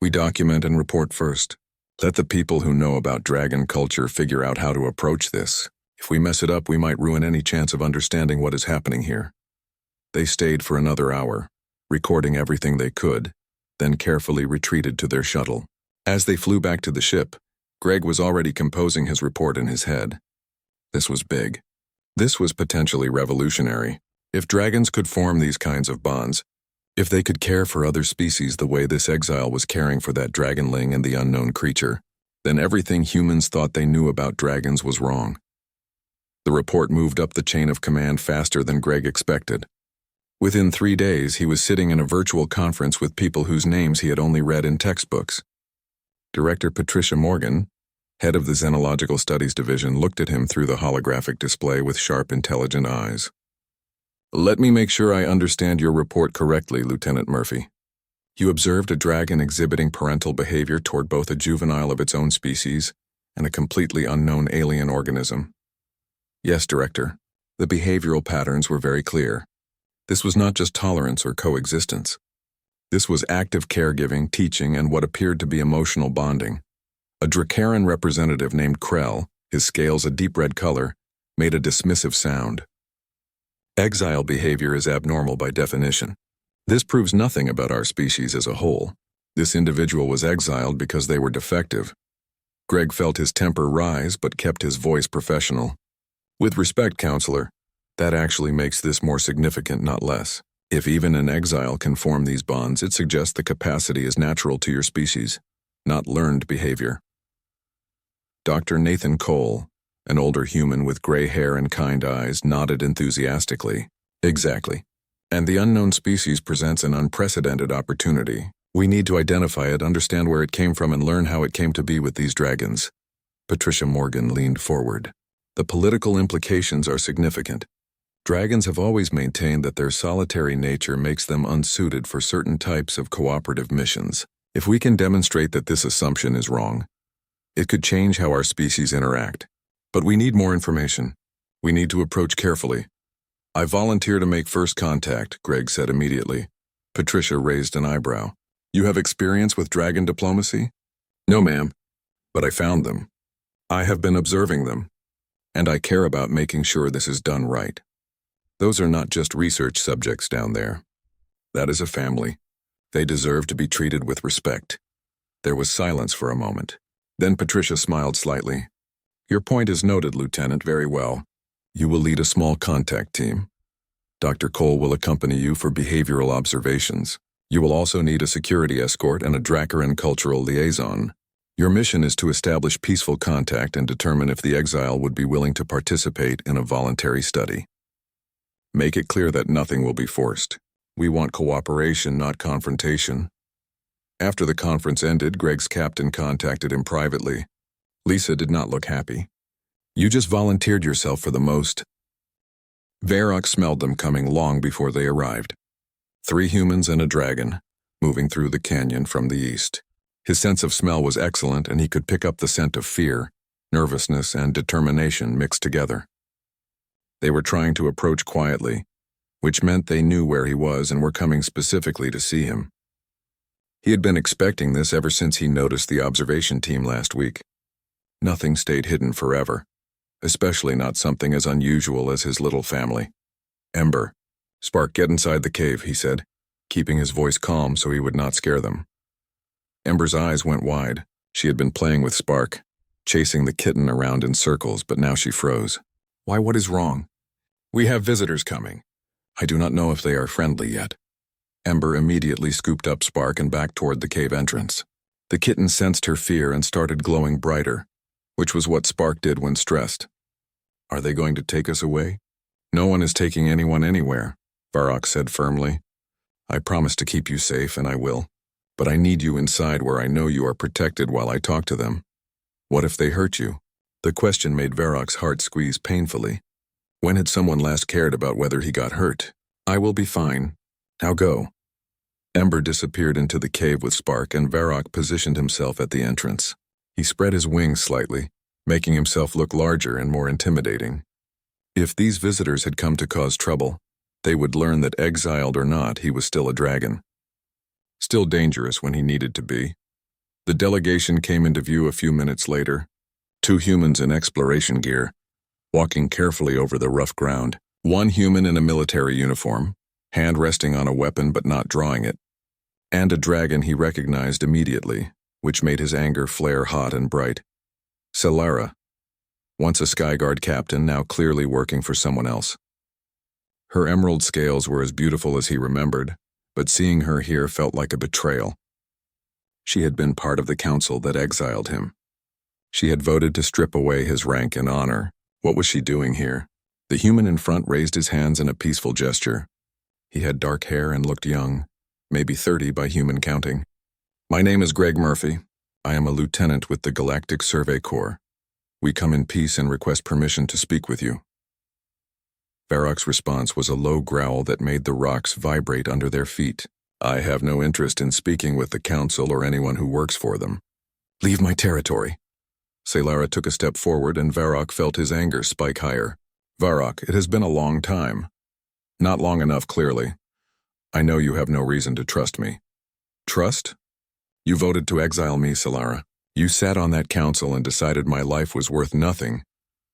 "We document and report first. Let the people who know about dragon culture figure out how to approach this. If we mess it up, we might ruin any chance of understanding what is happening here." They stayed for another hour, recording everything they could, then carefully retreated to their shuttle. As they flew back to the ship, Greg was already composing his report in his head. This was big. This was potentially revolutionary. If dragons could form these kinds of bonds, if they could care for other species the way this exile was caring for that dragonling and the unknown creature, then everything humans thought they knew about dragons was wrong. The report moved up the chain of command faster than Greg expected. Within 3 days, he was sitting in a virtual conference with people whose names he had only read in textbooks. Director Patricia Morgan, head of the Xenological Studies Division, looked at him through the holographic display with sharp, intelligent eyes. "Let me make sure I understand your report correctly, Lieutenant Murphy. You observed a dragon exhibiting parental behavior toward both a juvenile of its own species and a completely unknown alien organism." "Yes, Director. The behavioral patterns were very clear. This was not just tolerance or coexistence. This was active caregiving, teaching, and what appeared to be emotional bonding. A Dracaran representative named Krell, his scales a deep red color, made a dismissive sound. Exile behavior is abnormal by definition. This proves nothing about our species as a whole. This individual was exiled because they were defective." Greg felt his temper rise but kept his voice professional. "With respect, Counselor, that actually makes this more significant, not less. If even an exile can form these bonds, it suggests the capacity is natural to your species, not learned behavior." Dr. Nathan Cole, an older human with gray hair and kind eyes, nodded enthusiastically. "Exactly. And the unknown species presents an unprecedented opportunity. We need to identify it, understand where it came from, and learn how it came to be with these dragons." Patricia Morgan leaned forward. "The political implications are significant. Dragons have always maintained that their solitary nature makes them unsuited for certain types of cooperative missions. If we can demonstrate that this assumption is wrong, it could change how our species interact. But we need more information. We need to approach carefully." "I volunteer to make first contact," Greg said immediately. Patricia raised an eyebrow. "You have experience with dragon diplomacy?" "No, ma'am. But I found them. I have been observing them. And I care about making sure this is done right. Those are not just research subjects down there. That is a family. They deserve to be treated with respect." There was silence for a moment. Then Patricia smiled slightly. "Your point is noted, Lieutenant, very well. You will lead a small contact team. Dr. Cole will accompany you for behavioral observations. You will also need a security escort and a Dracaran cultural liaison. Your mission is to establish peaceful contact and determine if the exile would be willing to participate in a voluntary study. Make it clear that nothing will be forced. We want cooperation, not confrontation. After the conference ended, Greg's captain contacted him privately. Lisa did not look happy. You just volunteered yourself for the most. Varrock smelled them coming long before they arrived. 3 humans and a dragon, moving through the canyon from the east. His sense of smell was excellent, and he could pick up the scent of fear, nervousness, and determination mixed together. They were trying to approach quietly, which meant they knew where he was and were coming specifically to see him. He had been expecting this ever since he noticed the observation team last week. Nothing stayed hidden forever, especially not something as unusual as his little family. Ember, Spark, get inside the cave, he said, keeping his voice calm so he would not scare them. Ember's eyes went wide. She had been playing with Spark, chasing the kitten around in circles, but now she froze. Why, what is wrong? We have visitors coming. I do not know if they are friendly yet. Ember immediately scooped up Spark and backed toward the cave entrance. The kitten sensed her fear and started glowing brighter, which was what Spark did when stressed. Are they going to take us away? No one is taking anyone anywhere, Varrock said firmly. I promise to keep you safe, and I will. But I need you inside where I know you are protected while I talk to them. What if they hurt you? The question made Varrock's heart squeeze painfully. When had someone last cared about whether he got hurt? I will be fine. Now go. Ember disappeared into the cave with Spark, and Varrock positioned himself at the entrance. He spread his wings slightly, making himself look larger and more intimidating. If these visitors had come to cause trouble, they would learn that, exiled or not, he was still a dragon. Still dangerous when he needed to be. The delegation came into view a few minutes later. 2 humans in exploration gear, walking carefully over the rough ground. 1 human in a military uniform, hand resting on a weapon but not drawing it. And a dragon he recognized immediately, which made his anger flare hot and bright. Celara, once a Skyguard captain, now clearly working for someone else. Her emerald scales were as beautiful as he remembered, but seeing her here felt like a betrayal. She had been part of the council that exiled him. She had voted to strip away his rank and honor. What was she doing here? The human in front raised his hands in a peaceful gesture. He had dark hair and looked young, maybe 30 by human counting. My name is Greg Murphy. I am a lieutenant with the Galactic Survey Corps. We come in peace and request permission to speak with you. Varrock's response was a low growl that made the rocks vibrate under their feet. I have no interest in speaking with the council or anyone who works for them. Leave my territory. Celara took a step forward, and Varrock felt his anger spike higher. Varrock, it has been a long time. Not long enough, clearly. I know you have no reason to trust me. Trust? You voted to exile me, Celara. You sat on that council and decided my life was worth nothing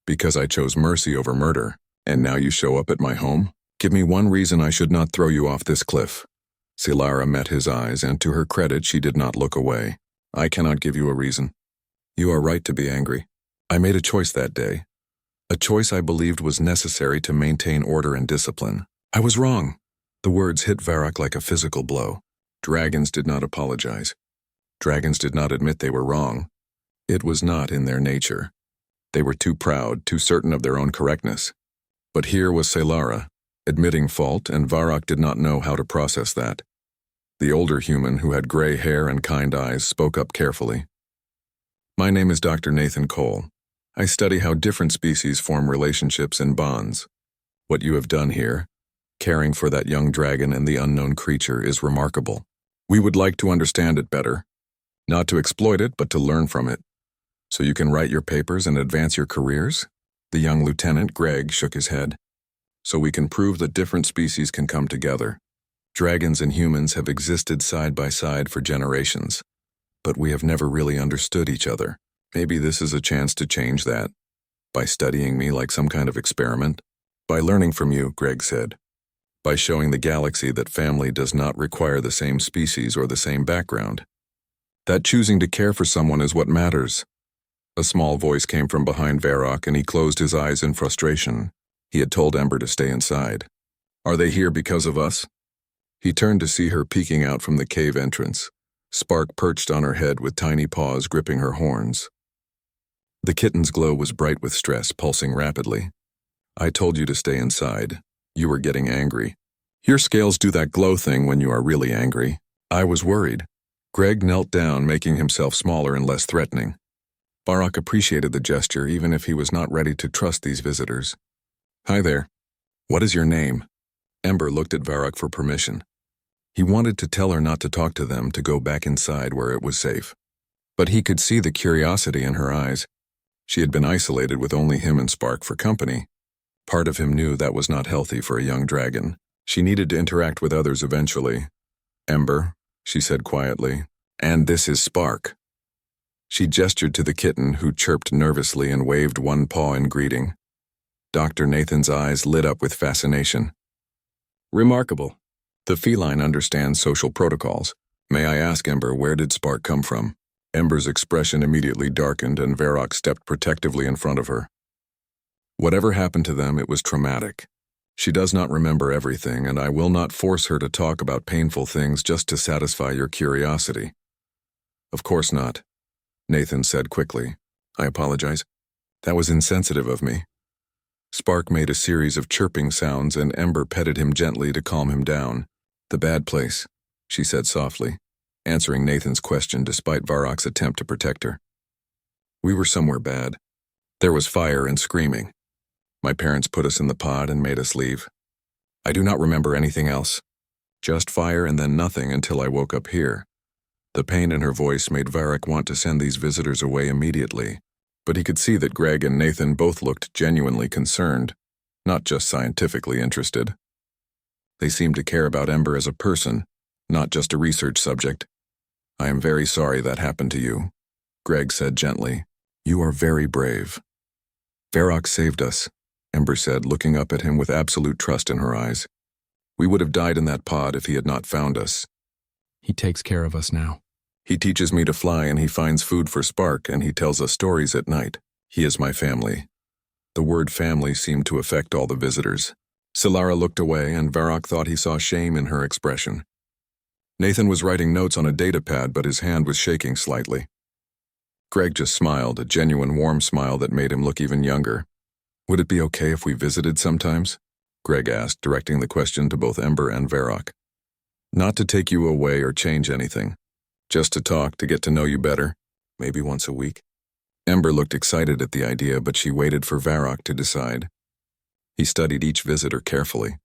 because I chose mercy over murder. And now you show up at my home? Give me one reason I should not throw you off this cliff. Celara met his eyes, and to her credit, she did not look away. I cannot give you a reason. You are right to be angry. I made a choice that day. A choice I believed was necessary to maintain order and discipline. I was wrong. The words hit Varrock like a physical blow. Dragons did not apologize. Dragons did not admit they were wrong. It was not in their nature. They were too proud, too certain of their own correctness. But here was Celara, admitting fault, and Varrock did not know how to process that. The older human, who had gray hair and kind eyes, spoke up carefully. My name is Dr. Nathan Cole. I study how different species form relationships and bonds. What you have done here, caring for that young dragon and the unknown creature, is remarkable. We would like to understand it better. Not to exploit it, but to learn from it. So you can write your papers and advance your careers? The young lieutenant, Greg, shook his head. So we can prove that different species can come together. Dragons and humans have existed side by side for generations, but we have never really understood each other. Maybe this is a chance to change that. By studying me like some kind of experiment. By learning from you, Greg said. By showing the galaxy that family does not require the same species or the same background. That choosing to care for someone is what matters. A small voice came from behind Varrock, and he closed his eyes in frustration. He had told Ember to stay inside. Are they here because of us? He turned to see her peeking out from the cave entrance, Spark perched on her head with tiny paws gripping her horns. The kitten's glow was bright with stress, pulsing rapidly. I told you to stay inside. You were getting angry. Your scales do that glow thing when you are really angry. I was worried. Greg knelt down, making himself smaller and less threatening. Varrock appreciated the gesture, even if he was not ready to trust these visitors. Hi there. What is your name? Ember looked at Varrock for permission. He wanted to tell her not to talk to them, to go back inside where it was safe. But he could see the curiosity in her eyes. She had been isolated with only him and Spark for company. Part of him knew that was not healthy for a young dragon. She needed to interact with others eventually. Ember, she said quietly, and this is Spark. She gestured to the kitten, who chirped nervously and waved one paw in greeting. Dr. Nathan's eyes lit up with fascination. Remarkable. The feline understands social protocols. May I ask, Ember, where did Spark come from? Ember's expression immediately darkened and Varrock stepped protectively in front of her. Whatever happened to them, it was traumatic. She does not remember everything, and I will not force her to talk about painful things just to satisfy your curiosity. Of course not, Nathan said quickly. I apologize. That was insensitive of me. Spark made a series of chirping sounds and Ember petted him gently to calm him down. The bad place, she said softly, answering Nathan's question despite Varrock's attempt to protect her. We were somewhere bad. There was fire and screaming. My parents put us in the pod and made us leave. I do not remember anything else. Just fire and then nothing until I woke up here. The pain in her voice made Varrock want to send these visitors away immediately, but he could see that Greg and Nathan both looked genuinely concerned, not just scientifically interested. They seemed to care about Ember as a person, not just a research subject. I am very sorry that happened to you, Greg said gently. You are very brave. Varrock saved us, Ember said, looking up at him with absolute trust in her eyes. We would have died in that pod if he had not found us. He takes care of us now. He teaches me to fly and he finds food for Spark and he tells us stories at night. He is my family. The word family seemed to affect all the visitors. Solara looked away and Varrock thought he saw shame in her expression. Nathan was writing notes on a datapad, but his hand was shaking slightly. Greg just smiled, a genuine warm smile that made him look even younger. Would it be okay if we visited sometimes? Greg asked, directing the question to both Ember and Varrock. Not to take you away or change anything. Just to talk, to get to know you better. Maybe once a week. Ember looked excited at the idea, but she waited for Varrock to decide. He studied each visitor carefully.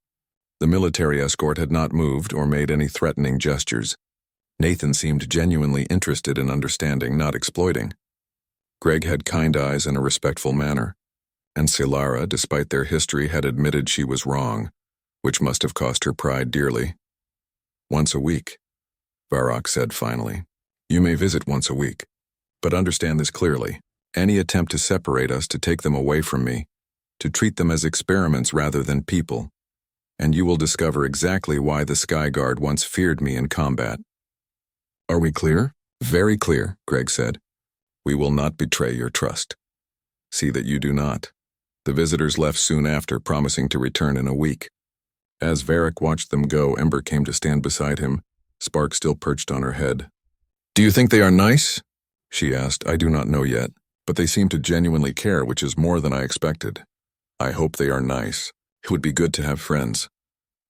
The military escort had not moved or made any threatening gestures. Nathan seemed genuinely interested in understanding, not exploiting. Greg had kind eyes and a respectful manner. And Solara, despite their history, had admitted she was wrong, which must have cost her pride dearly. Once a week, Varrock said finally. You may visit once a week, but understand this clearly. Any attempt to separate us, to take them away from me, to treat them as experiments rather than people, and you will discover exactly why the Sky Guard once feared me in combat. Are we clear? Very clear, Greg said. We will not betray your trust. See that you do not. The visitors left soon after, promising to return in a week. As Varrock watched them go, Ember came to stand beside him, Spark still perched on her head. Do you think they are nice? She asked. I do not know yet, but they seem to genuinely care, which is more than I expected. I hope they are nice. It would be good to have friends.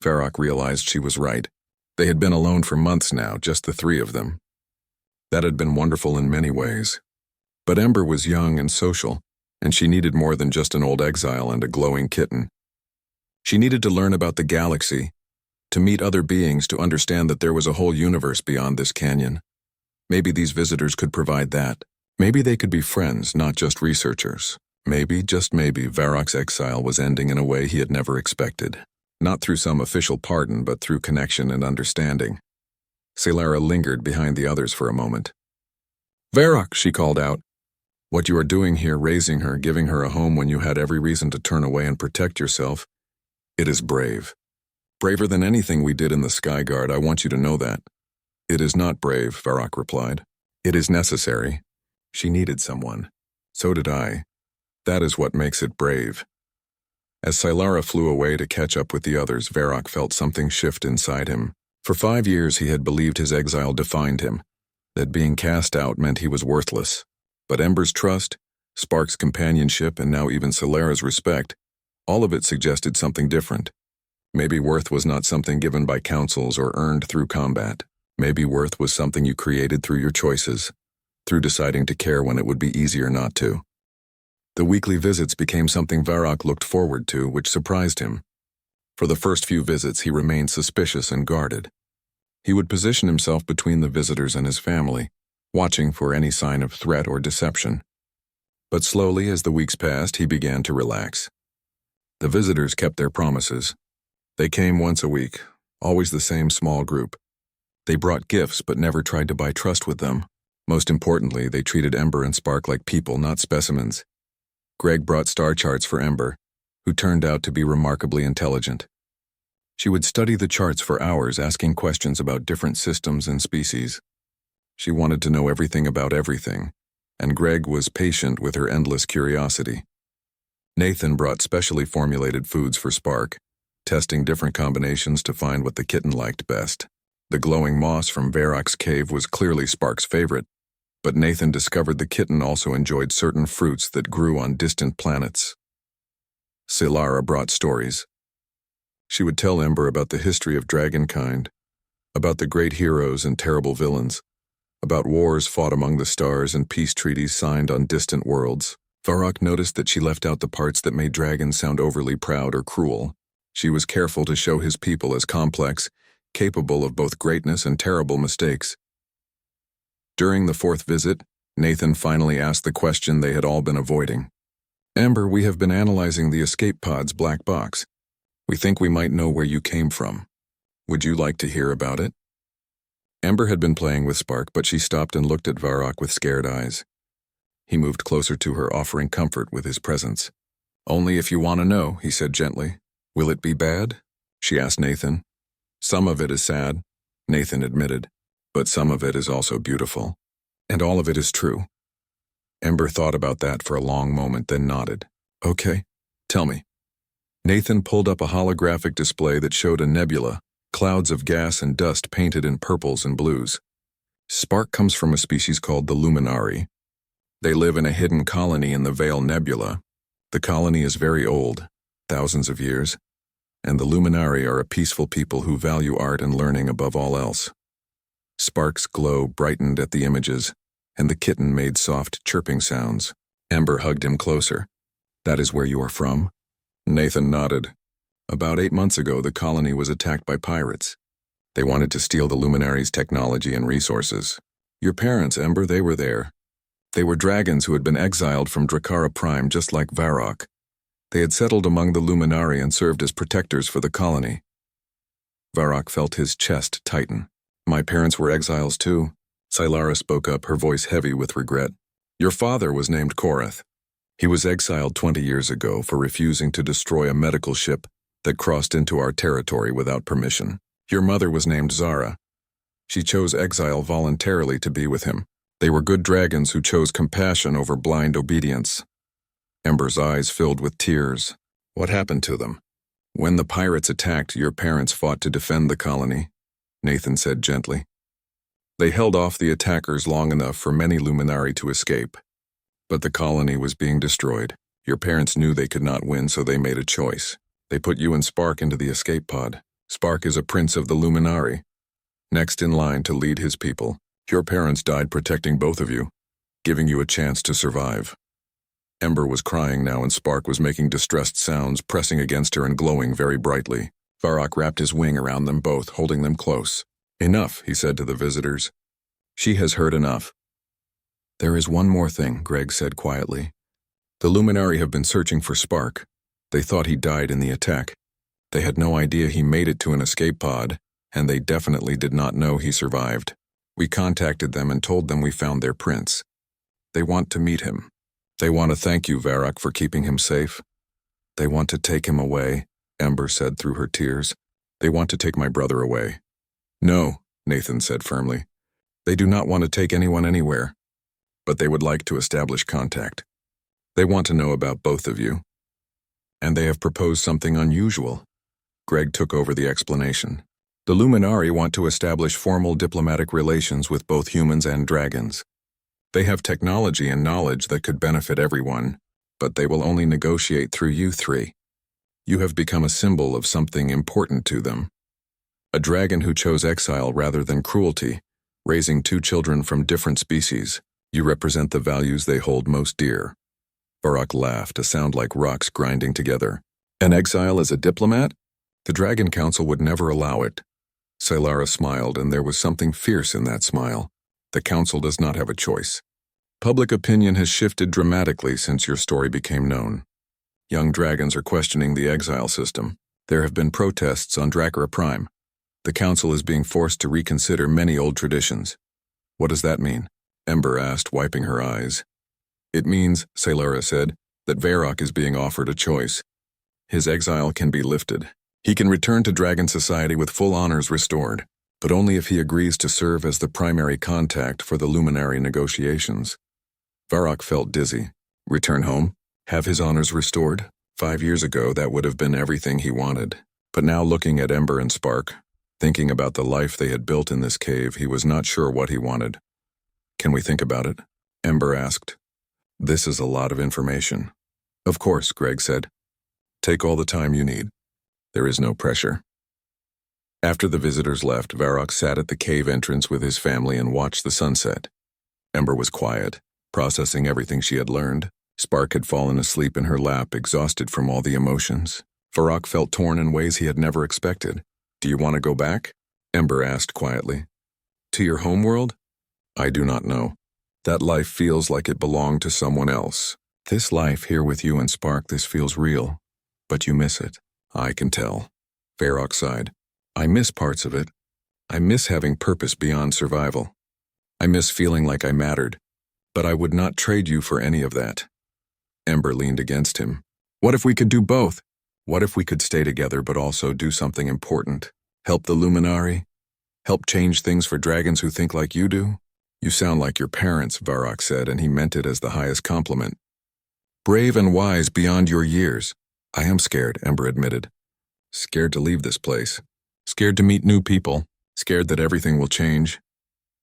Varrock realized she was right. They had been alone for months now, just the three of them. That had been wonderful in many ways. But Ember was young and social, and she needed more than just an old exile and a glowing kitten. She needed to learn about the galaxy, to meet other beings, to understand that there was a whole universe beyond this canyon. Maybe these visitors could provide that. Maybe they could be friends, not just researchers. Maybe, just maybe, Varrock's exile was ending in a way he had never expected. Not through some official pardon, but through connection and understanding. Solara lingered behind the others for a moment. Varrock, she called out. What you are doing here, raising her, giving her a home when you had every reason to turn away and protect yourself, it is brave. Braver than anything we did in the Sky Guard, I want you to know that. It is not brave, Varrock replied. It is necessary. She needed someone. So did I. That is what makes it brave. As Solara flew away to catch up with the others, Varrock felt something shift inside him. For 5 years he had believed his exile defined him, that being cast out meant he was worthless. But Ember's trust, Spark's companionship, and now even Solara's respect, all of it suggested something different. Maybe worth was not something given by councils or earned through combat. Maybe worth was something you created through your choices, through deciding to care when it would be easier not to. The weekly visits became something Varrock looked forward to, which surprised him. For the first few visits he remained suspicious and guarded. He would position himself between the visitors and his family, watching for any sign of threat or deception. But slowly, as the weeks passed, he began to relax. The visitors kept their promises. They came once a week, always the same small group. They brought gifts but never tried to buy trust with them. Most importantly, they treated Ember and Spark like people, not specimens. Greg brought star charts for Ember, who turned out to be remarkably intelligent. She would study the charts for hours, asking questions about different systems and species. She wanted to know everything about everything, and Greg was patient with her endless curiosity. Nathan brought specially formulated foods for Spark, testing different combinations to find what the kitten liked best. The glowing moss from Varrock's cave was clearly Spark's favorite, but Nathan discovered the kitten also enjoyed certain fruits that grew on distant planets. Solara brought stories. She would tell Ember about the history of dragonkind, about the great heroes and terrible villains, about wars fought among the stars and peace treaties signed on distant worlds. Varrock noticed that she left out the parts that made dragons sound overly proud or cruel. She was careful to show his people as complex, capable of both greatness and terrible mistakes. During the 4th visit, Nathan finally asked the question they had all been avoiding. Ember, we have been analyzing the escape pod's black box. We think we might know where you came from. Would you like to hear about it? Ember had been playing with Spark, but she stopped and looked at Varrock with scared eyes. He moved closer to her, offering comfort with his presence. Only if you want to know, he said gently. Will it be bad? She asked Nathan. Some of it is sad, Nathan admitted, but some of it is also beautiful. And all of it is true. Ember thought about that for a long moment, then nodded. Okay, tell me. Nathan pulled up a holographic display that showed a nebula, clouds of gas and dust painted in purples and blues. Spark comes from a species called the Luminari. They live in a hidden colony in the Veil Nebula. The colony is very old, thousands of years, and the Luminari are a peaceful people who value art and learning above all else. Spark's glow brightened at the images, and the kitten made soft chirping sounds. Ember hugged him closer. That is where you are from? Nathan nodded. About 8 months ago, the colony was attacked by pirates. They wanted to steal the Luminaries' technology and resources. Your parents, Ember, they were there. They were dragons who had been exiled from Drakkara Prime just like Varrock. They had settled among the Luminari and served as protectors for the colony. Varrock felt his chest tighten. My parents were exiles too. Solara spoke up, her voice heavy with regret. Your father was named Korath. He was exiled 20 years ago for refusing to destroy a medical ship that crossed into our territory without permission. Your mother was named Zara. She chose exile voluntarily to be with him. They were good dragons who chose compassion over blind obedience. Ember's eyes filled with tears. What happened to them? When the pirates attacked, your parents fought to defend the colony, Nathan said gently. They held off the attackers long enough for many Luminari to escape. But the colony was being destroyed. Your parents knew they could not win, so they made a choice. They put you and Spark into the escape pod. Spark is a prince of the Luminari, next in line to lead his people. Your parents died protecting both of you, giving you a chance to survive. Ember was crying now, and Spark was making distressed sounds, pressing against her and glowing very brightly. Varrock wrapped his wing around them both, holding them close. Enough, he said to the visitors. She has heard enough. There is one more thing, Greg said quietly. The Luminari have been searching for Spark. They thought he died in the attack. They had no idea he made it to an escape pod, and they definitely did not know he survived. We contacted them and told them we found their prince. They want to meet him. They want to thank you, Varrock, for keeping him safe. They want to take him away, Ember said through her tears. They want to take my brother away. No, Nathan said firmly. They do not want to take anyone anywhere, but they would like to establish contact. They want to know about both of you. And they have proposed something unusual. Greg took over the explanation. The Luminari want to establish formal diplomatic relations with both humans and dragons. They have technology and knowledge that could benefit everyone, but they will only negotiate through you three. You have become a symbol of something important to them. A dragon who chose exile rather than cruelty, raising two children from different species. You represent the values they hold most dear. Varrock laughed, a sound like rocks grinding together. An exile as a diplomat? The Dragon Council would never allow it. Sylara smiled, and there was something fierce in that smile. The Council does not have a choice. Public opinion has shifted dramatically since your story became known. Young dragons are questioning the exile system. There have been protests on Dracora Prime. The Council is being forced to reconsider many old traditions. What does that mean? Ember asked, wiping her eyes. It means, Sylara said, that Varrock is being offered a choice. His exile can be lifted. He can return to Dragon Society with full honors restored, but only if he agrees to serve as the primary contact for the Luminary negotiations. Varrock felt dizzy. Return home? Have his honors restored? 5 years ago, that would have been everything he wanted. But now, looking at Ember and Spark, thinking about the life they had built in this cave, he was not sure what he wanted. Can we think about it? Ember asked. This is a lot of information. Of course, Greg said. Take all the time you need. There is no pressure. After the visitors left, Varrock sat at the cave entrance with his family and watched the sunset. Ember was quiet, processing everything she had learned. Spark had fallen asleep in her lap, exhausted from all the emotions. Varrock felt torn in ways he had never expected. Do you want to go back? Ember asked quietly. To your homeworld? I do not know. That life feels like it belonged to someone else. This life here with you and Spark, this feels real. But you miss it. I can tell. Varrock sighed. I miss parts of it. I miss having purpose beyond survival. I miss feeling like I mattered. But I would not trade you for any of that. Ember leaned against him. What if we could do both? What if we could stay together but also do something important? Help the Luminari? Help change things for dragons who think like you do? You sound like your parents, Varrock said, and he meant it as the highest compliment. Brave and wise beyond your years. I am scared, Ember admitted. Scared to leave this place. Scared to meet new people. Scared that everything will change.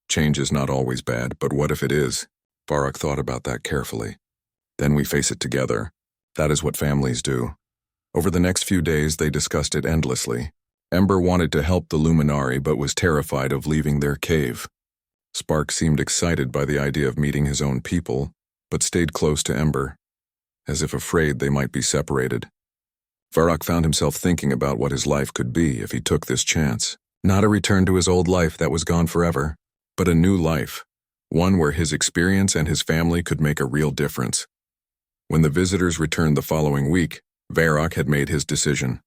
Change is not always bad, but what if it is? Varrock thought about that carefully. Then we face it together. That is what families do. Over the next few days, they discussed it endlessly. Ember wanted to help the Luminari, but was terrified of leaving their cave. Spark seemed excited by the idea of meeting his own people, but stayed close to Ember, as if afraid they might be separated. Varrock found himself thinking about what his life could be if he took this chance. Not a return to his old life that was gone forever, but a new life, one where his experience and his family could make a real difference. When the visitors returned the following week, Varrock had made his decision.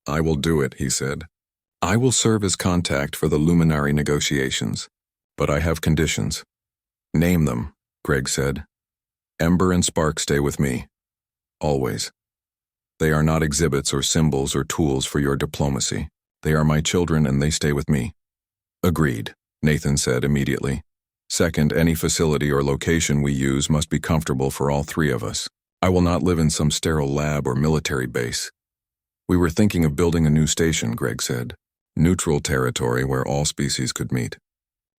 I will do it, he said. I will serve as contact for the Luminary negotiations, but I have conditions. Name them, Greg said. Ember and Spark stay with me. Always. They are not exhibits or symbols or tools for your diplomacy. They are my children and they stay with me. Agreed, Nathan said immediately. Second, any facility or location we use must be comfortable for all three of us. I will not live in some sterile lab or military base. We were thinking of building a new station, Greg said. Neutral territory where all species could meet.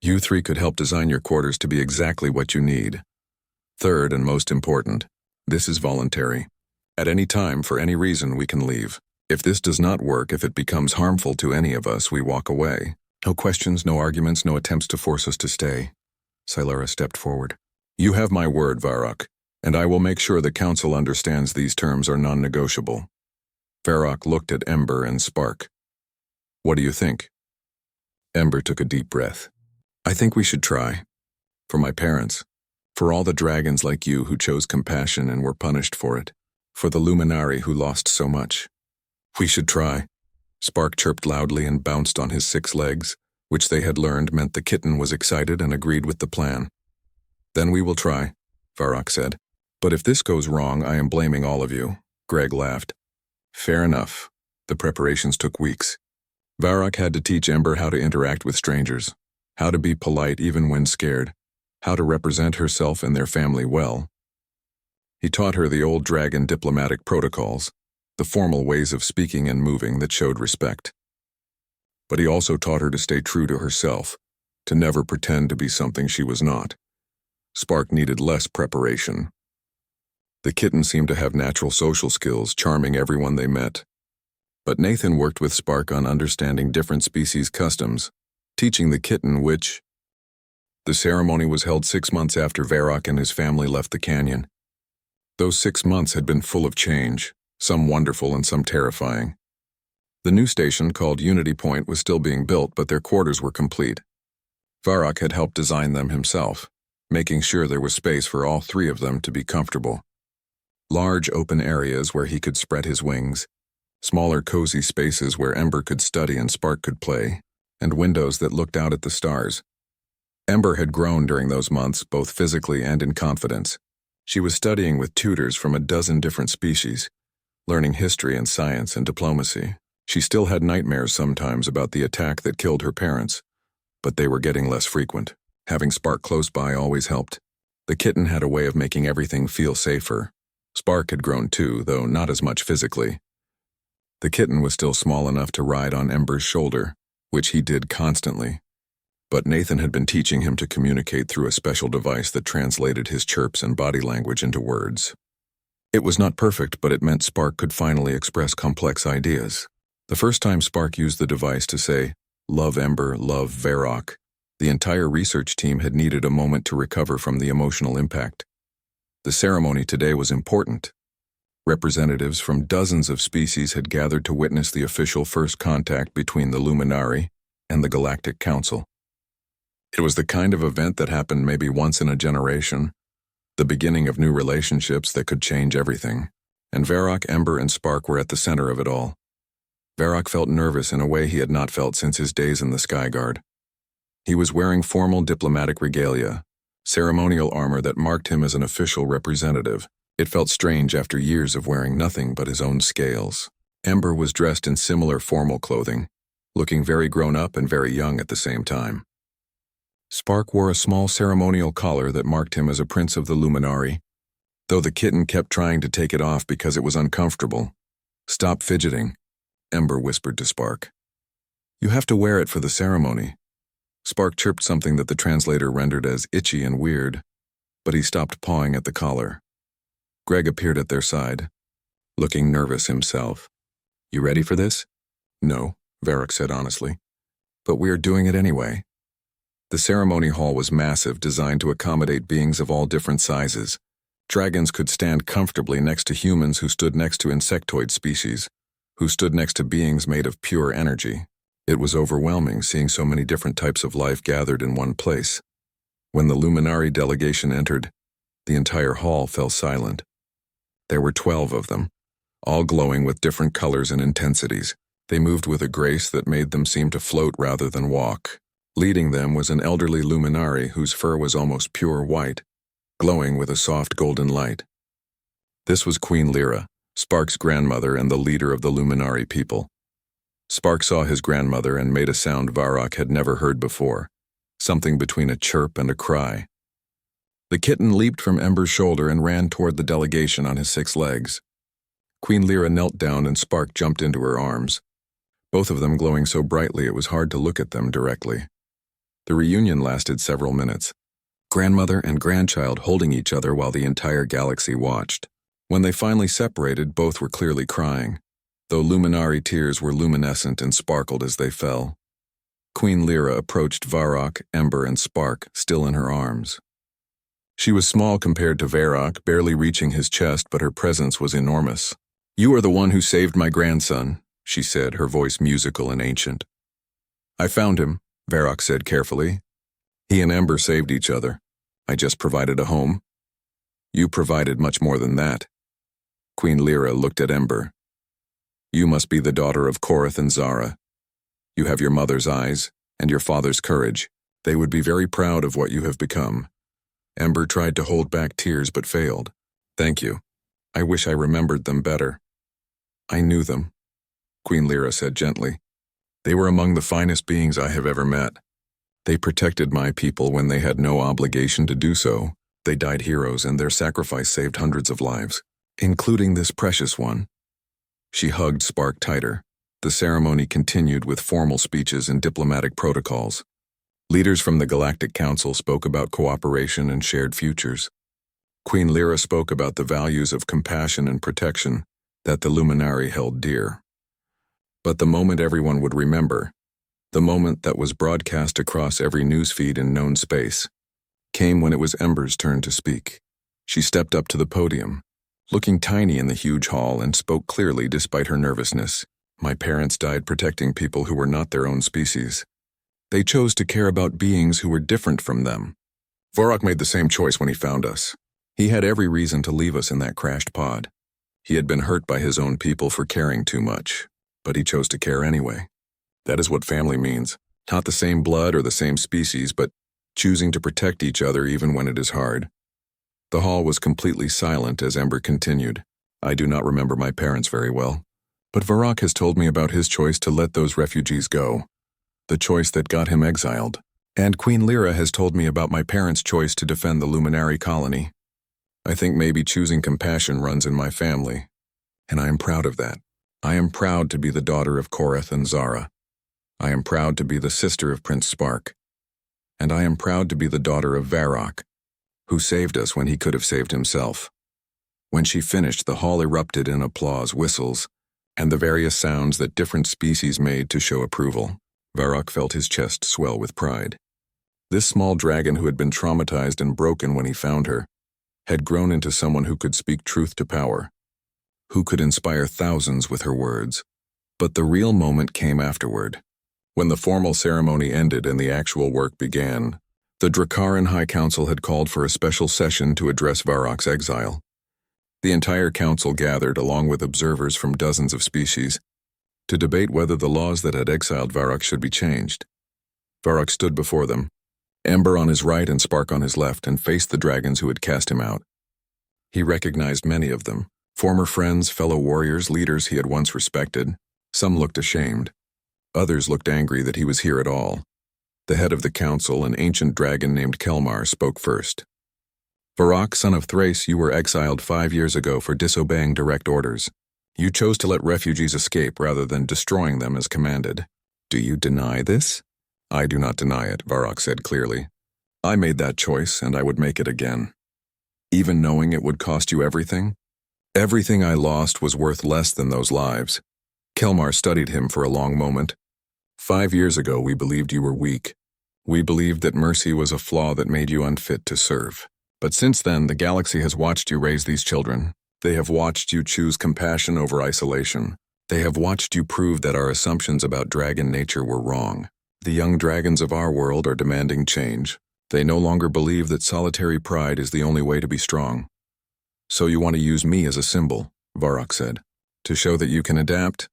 You three could help design your quarters to be exactly what you need. Third, and most important, this is voluntary. At any time, for any reason, we can leave. If this does not work, if it becomes harmful to any of us, we walk away. No questions, no arguments, no attempts to force us to stay. Sylara stepped forward. You have my word, Varrock, and I will make sure the Council understands these terms are non-negotiable. Varrock looked at Ember and Spark. What do you think? Ember took a deep breath. I think we should try. For my parents. For all the dragons like you who chose compassion and were punished for it. For the Luminari who lost so much. We should try. Spark chirped loudly and bounced on his 6 legs, which they had learned meant the kitten was excited and agreed with the plan. Then we will try, Varrock said. But if this goes wrong, I am blaming all of you. Greg laughed. Fair enough. The preparations took weeks. Varrock had to teach Ember how to interact with strangers, how to be polite even when scared, how to represent herself and their family well. He taught her the old dragon diplomatic protocols, the formal ways of speaking and moving that showed respect. But he also taught her to stay true to herself, to never pretend to be something she was not. Spark needed less preparation. The kitten seemed to have natural social skills, charming everyone they met. But Nathan worked with Spark on understanding different species' customs, teaching the kitten which. The ceremony was held 6 months after Varrock and his family left the canyon. Those 6 months had been full of change, some wonderful and some terrifying. The new station, called Unity Point, was still being built, but their quarters were complete. Varrock had helped design them himself, making sure there was space for all 3 of them to be comfortable. Large open areas where he could spread his wings, smaller cozy spaces where Ember could study and Spark could play, and windows that looked out at the stars. Ember had grown during those months, both physically and in confidence. She was studying with tutors from a dozen different species, learning history and science and diplomacy. She still had nightmares sometimes about the attack that killed her parents, but they were getting less frequent. Having Spark close by always helped. The kitten had a way of making everything feel safer. Spark had grown too, though not as much physically. The kitten was still small enough to ride on Ember's shoulder, which he did constantly. But Nathan had been teaching him to communicate through a special device that translated his chirps and body language into words. It was not perfect, but it meant Spark could finally express complex ideas. The first time Spark used the device to say, "Love Ember, love Varrock," the entire research team had needed a moment to recover from the emotional impact. The ceremony today was important. Representatives from dozens of species had gathered to witness the official first contact between the Luminari and the Galactic Council. It was the kind of event that happened maybe once in a generation, the beginning of new relationships that could change everything, and Varrock, Ember, and Spark were at the center of it all. Varrock felt nervous in a way he had not felt since his days in the Skyguard. He was wearing formal diplomatic regalia, ceremonial armor that marked him as an official representative. It felt strange after years of wearing nothing but his own scales. Ember was dressed in similar formal clothing, looking very grown up and very young at the same time. Spark wore a small ceremonial collar that marked him as a prince of the Luminari, though the kitten kept trying to take it off because it was uncomfortable. "Stop fidgeting," Ember whispered to Spark. "You have to wear it for the ceremony." Spark chirped something that the translator rendered as itchy and weird, but he stopped pawing at the collar. Greg appeared at their side, looking nervous himself. "You ready for this?" "No," Varrock said honestly. "But we are doing it anyway." The ceremony hall was massive, designed to accommodate beings of all different sizes. Dragons could stand comfortably next to humans who stood next to insectoid species, who stood next to beings made of pure energy. It was overwhelming seeing so many different types of life gathered in one place. When the Luminari delegation entered, the entire hall fell silent. There were 12 of them, all glowing with different colors and intensities. They moved with a grace that made them seem to float rather than walk. Leading them was an elderly Luminari whose fur was almost pure white, glowing with a soft golden light. This was Queen Lyra, Spark's grandmother and the leader of the Luminari people. Spark saw his grandmother and made a sound Varrock had never heard before, something between a chirp and a cry. The kitten leaped from Ember's shoulder and ran toward the delegation on his 6 legs. Queen Lyra knelt down and Spark jumped into her arms, both of them glowing so brightly it was hard to look at them directly. The reunion lasted several minutes, grandmother and grandchild holding each other while the entire galaxy watched. When they finally separated, both were clearly crying, though Luminari tears were luminescent and sparkled as they fell. Queen Lyra approached Varrock, Ember, and Spark, still in her arms. She was small compared to Varrock, barely reaching his chest, but her presence was enormous. "You are the one who saved my grandson," she said, her voice musical and ancient. "I found him," Varrock said carefully. "He and Ember saved each other. I just provided a home." "You provided much more than that." Queen Lyra looked at Ember. "You must be the daughter of Korath and Zara. You have your mother's eyes and your father's courage. They would be very proud of what you have become." Ember tried to hold back tears but failed. "Thank you. I wish I remembered them better." "I knew them," Queen Lyra said gently. "They were among the finest beings I have ever met. They protected my people when they had no obligation to do so. They died heroes, and their sacrifice saved hundreds of lives, including this precious one." She hugged Spark tighter. The ceremony continued with formal speeches and diplomatic protocols. Leaders from the Galactic Council spoke about cooperation and shared futures. Queen Lyra spoke about the values of compassion and protection that the Luminari held dear. But the moment everyone would remember, the moment that was broadcast across every newsfeed in known space, came when it was Ember's turn to speak. She stepped up to the podium, looking tiny in the huge hall, and spoke clearly despite her nervousness. My parents died protecting people who were not their own species. They chose to care about beings who were different from them. Varrock made the same choice when he found us. He had every reason to leave us in that crashed pod. He had been hurt by his own people for caring too much, but he chose to care anyway. That is what family means. Not the same blood or the same species, but choosing to protect each other even when it is hard. The hall was completely silent as Ember continued. I do not remember my parents very well, but Varrock has told me about his choice to let those refugees go, the choice that got him exiled. And Queen Lyra has told me about my parents' choice to defend the Luminari colony. I think maybe choosing compassion runs in my family, and I am proud of that. I am proud to be the daughter of Korath and Zara. I am proud to be the sister of Prince Spark. And I am proud to be the daughter of Varrock, who saved us when he could have saved himself. When she finished, the hall erupted in applause, whistles, and the various sounds that different species made to show approval. Varrock felt his chest swell with pride. This small dragon who had been traumatized and broken when he found her had grown into someone who could speak truth to power, who could inspire thousands with her words. But the real moment came afterward. When the formal ceremony ended and the actual work began, the Dracaran High Council had called for a special session to address Varrock's exile. The entire council gathered, along with observers from dozens of species, to debate whether the laws that had exiled Varrock should be changed. Varrock stood before them, Ember on his right and Spark on his left, and faced the dragons who had cast him out. He recognized many of them, former friends, fellow warriors, leaders he had once respected. Some looked ashamed. Others looked angry that he was here at all. The head of the council, an ancient dragon named Kelmar, spoke first. Varrock, son of Thrace, you were exiled 5 years ago for disobeying direct orders. You chose to let refugees escape rather than destroying them as commanded. Do you deny this? I do not deny it, Varrock said clearly. I made that choice, and I would make it again. Even knowing it would cost you everything? Everything I lost was worth less than those lives. Kelmar studied him for a long moment. 5 years ago, we believed you were weak. We believed that mercy was a flaw that made you unfit to serve. But since then, the galaxy has watched you raise these children. They have watched you choose compassion over isolation. They have watched you prove that our assumptions about dragon nature were wrong. The young dragons of our world are demanding change. They no longer believe that solitary pride is the only way to be strong. So you want to use me as a symbol, Varrock said, to show that you can adapt?